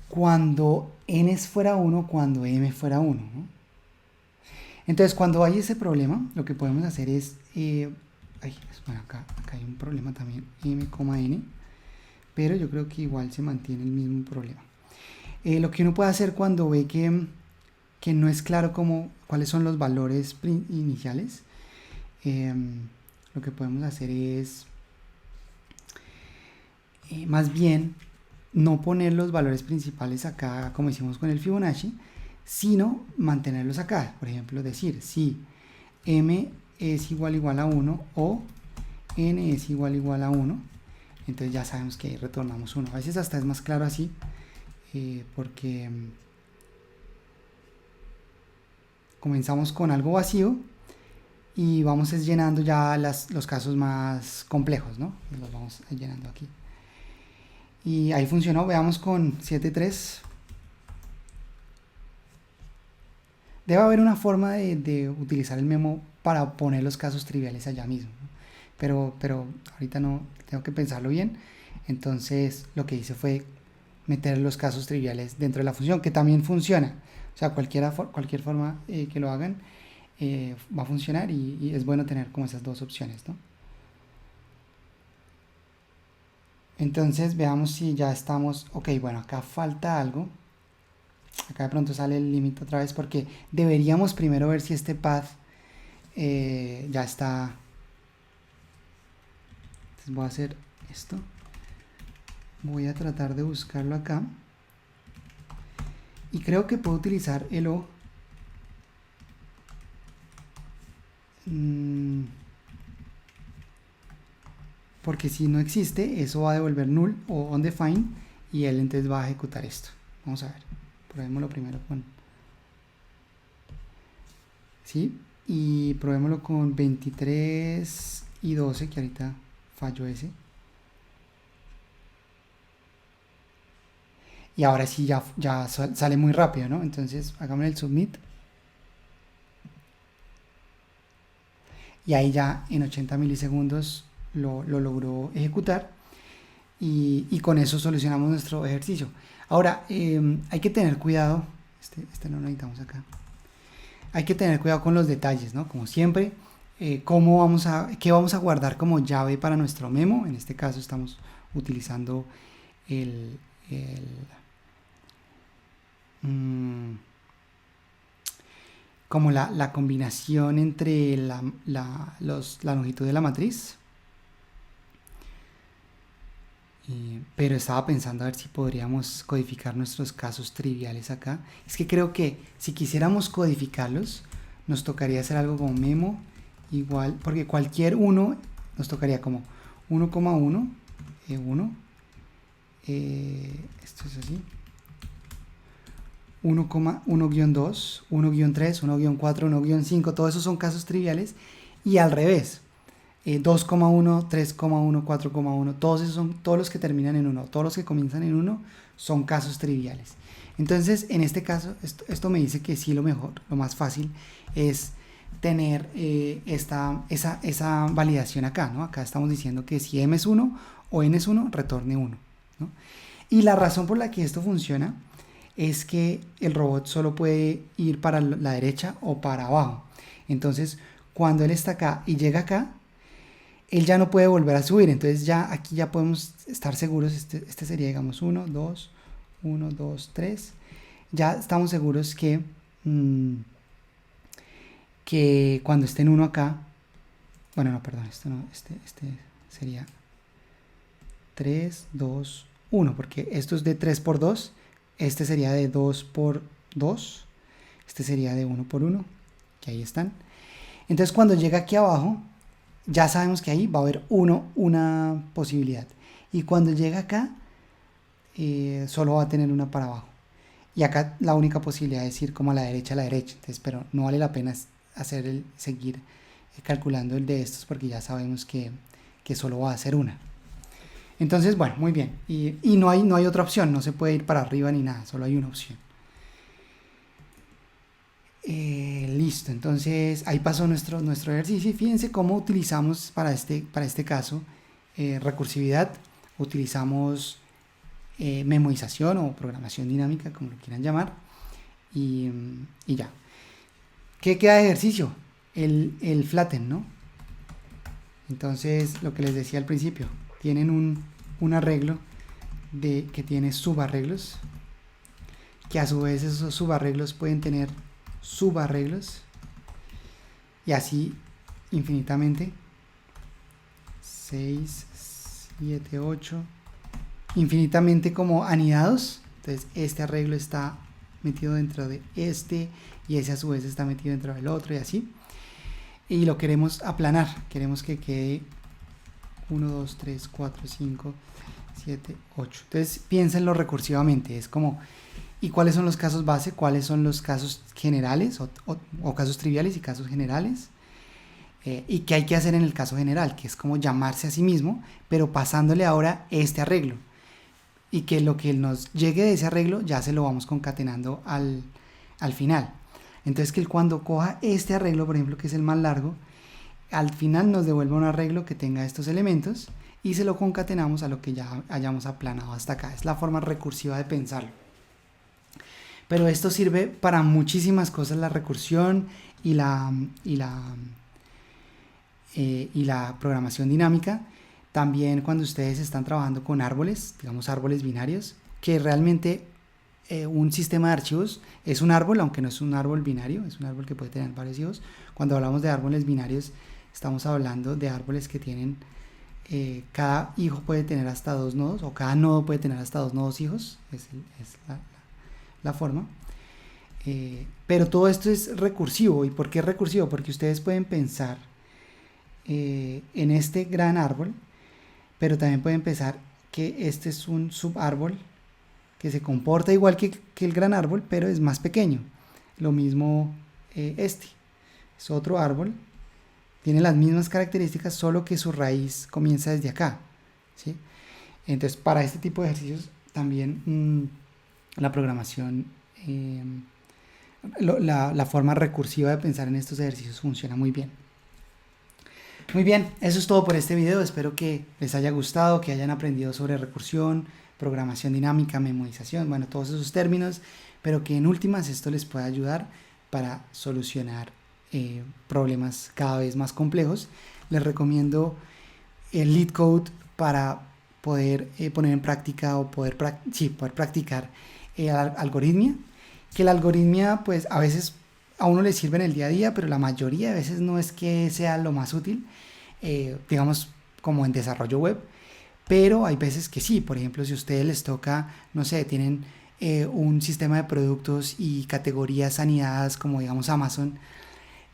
cuando n fuera 1, cuando m fuera 1, ¿no? Entonces cuando hay ese problema, lo que podemos hacer es bueno, acá hay un problema también, m,n, pero yo creo que igual se mantiene el mismo problema. Lo que uno puede hacer cuando ve que no es claro cuáles son los valores iniciales, lo que podemos hacer es más bien no poner los valores principales acá como hicimos con el Fibonacci, sino mantenerlos acá. Por ejemplo, decir si m es igual a 1 o n es igual a 1, entonces ya sabemos que retornamos 1. A veces hasta es más claro así, porque comenzamos con algo vacío y vamos llenando ya los casos más complejos, ¿no? Los vamos llenando aquí. Y ahí funcionó, veamos con 7.3. Debe haber una forma de utilizar el memo para poner los casos triviales allá mismo, ¿no? Pero ahorita no, tengo que pensarlo bien. Entonces lo que hice fue meter los casos triviales dentro de la función, que también funciona. O sea, cualquier forma que lo hagan va a funcionar y es bueno tener como esas dos opciones, ¿no? Entonces veamos si ya estamos, ok, bueno, acá falta algo. Acá de pronto sale el límite otra vez porque deberíamos primero ver si este path ya está. Entonces voy a hacer esto. Voy a tratar de buscarlo acá. Y creo que puedo utilizar el O. Porque si no existe, eso va a devolver null o undefined y él entonces va a ejecutar esto. Vamos a ver. Probémoslo primero con... ¿Sí? Y probémoslo con 23 y 12, que ahorita falló ese. Y ahora sí ya sale muy rápido, ¿no? Entonces hagamos el submit. Y ahí ya en 80 milisegundos lo logró ejecutar. Y con eso solucionamos nuestro ejercicio. Ahora, hay que tener cuidado. Este no lo necesitamos acá. Hay que tener cuidado con los detalles, ¿no? Como siempre, qué vamos a guardar como llave para nuestro memo. En este caso estamos utilizando como la combinación entre la longitud de la matriz. Pero estaba pensando a ver si podríamos codificar nuestros casos triviales acá. Es que creo que si quisiéramos codificarlos, nos tocaría hacer algo como memo igual, porque cualquier uno nos tocaría como 1,1, 1, esto es así, 1,1-2, 1-3, 1-4, 1-5, todos esos son casos triviales, y al revés. 2,1, 3,1, 4,1, todos esos son todos los que terminan en 1, todos los que comienzan en 1 son casos triviales. Entonces, en este caso, esto me dice que sí, lo mejor, lo más fácil es tener esa validación acá, ¿no? Acá estamos diciendo que si m es 1 o n es 1, retorne 1, ¿no? Y la razón por la que esto funciona es que el robot solo puede ir para la derecha o para abajo. Entonces, cuando él está acá y llega acá, él ya no puede volver a subir. Entonces ya aquí ya podemos estar seguros. Este sería, digamos, 1, 2, 1, 2, 3. Ya estamos seguros que cuando esté en 1 acá, bueno, no, perdón, esto no, este sería 3, 2, 1, porque esto es de 3 por 2, este sería de 2 por 2, este sería de 1 por 1, que ahí están. Entonces cuando llega aquí abajo, ya sabemos que ahí va a haber una posibilidad. Y cuando llega acá, solo va a tener una para abajo. Y acá la única posibilidad es ir como a la derecha. Entonces, pero no vale la pena seguir calculando el de estos porque ya sabemos que solo va a ser una. Entonces, bueno, muy bien. Y no hay otra opción. No se puede ir para arriba ni nada. Solo hay una opción. Listo, entonces ahí pasó nuestro ejercicio y fíjense cómo utilizamos para este caso recursividad, utilizamos memorización o programación dinámica, como lo quieran llamar, y ya. ¿Qué queda de ejercicio? El flatten, ¿no? Entonces, lo que les decía al principio, tienen un arreglo que tiene subarreglos, que a su vez esos subarreglos pueden tener subarreglos y así infinitamente. 6, 7, 8, infinitamente como anidados. Entonces este arreglo está metido dentro de este y ese a su vez está metido dentro del otro y así. Y lo queremos aplanar, queremos que quede 1, 2, 3, 4, 5, 7, 8. Entonces piénsenlo recursivamente, es como, ¿y cuáles son los casos base? ¿Cuáles son los casos generales o casos triviales y casos generales? ¿Y qué hay que hacer en el caso general? Que es como llamarse a sí mismo, pero pasándole ahora este arreglo. Y que lo que nos llegue de ese arreglo ya se lo vamos concatenando al final. Entonces que él cuando coja este arreglo, por ejemplo, que es el más largo, al final nos devuelva un arreglo que tenga estos elementos y se lo concatenamos a lo que ya hayamos aplanado hasta acá. Es la forma recursiva de pensarlo. Pero esto sirve para muchísimas cosas, la recursión y la programación dinámica. También cuando ustedes están trabajando con árboles, digamos árboles binarios, que realmente un sistema de archivos es un árbol, aunque no es un árbol binario, es un árbol que puede tener varios hijos. Cuando hablamos de árboles binarios, estamos hablando de árboles que tienen, cada hijo puede tener hasta 2 nodos, o cada nodo puede tener hasta 2 nodos hijos, es la forma. Pero todo esto es recursivo. ¿Y por qué es recursivo? Porque ustedes pueden pensar en este gran árbol, pero también pueden pensar que este es un subárbol que se comporta igual que el gran árbol, pero es más pequeño. Lo mismo este es otro árbol, tiene las mismas características, solo que su raíz comienza desde acá, ¿sí? Entonces para este tipo de ejercicios también la programación, la forma recursiva de pensar en estos ejercicios funciona muy bien. Muy bien, eso es todo por este video. Espero que les haya gustado, que hayan aprendido sobre recursión, programación dinámica, memorización, bueno, todos esos términos, pero que en últimas esto les pueda ayudar para solucionar problemas cada vez más complejos. Les recomiendo el LeetCode para poder poner en práctica o poder practicar algoritmia, que la algoritmia pues a veces a uno le sirve en el día a día, pero la mayoría de veces no es que sea lo más útil, digamos como en desarrollo web, pero hay veces que sí. Por ejemplo, si a ustedes les toca, no sé, tienen un sistema de productos y categorías anidadas como digamos Amazon,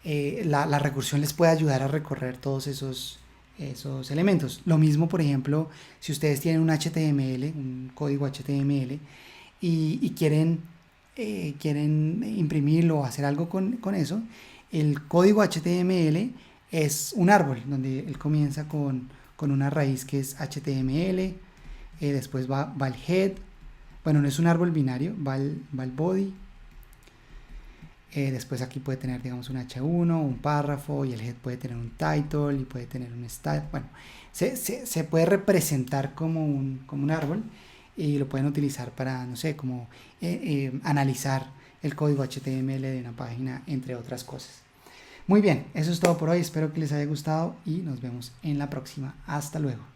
la recursión les puede ayudar a recorrer todos esos elementos. Lo mismo, por ejemplo, si ustedes tienen un HTML, un código HTML y quieren imprimirlo o hacer algo con eso, el código HTML es un árbol donde él comienza con una raíz que es HTML, después va el head, bueno, no es un árbol binario, va el body, después aquí puede tener digamos un H1, un párrafo, y el head puede tener un title y puede tener un style. Bueno, se puede representar como un árbol, y lo pueden utilizar para, no sé, como analizar el código HTML de una página, entre otras cosas. Muy bien, eso es todo por hoy, espero que les haya gustado y nos vemos en la próxima. Hasta luego.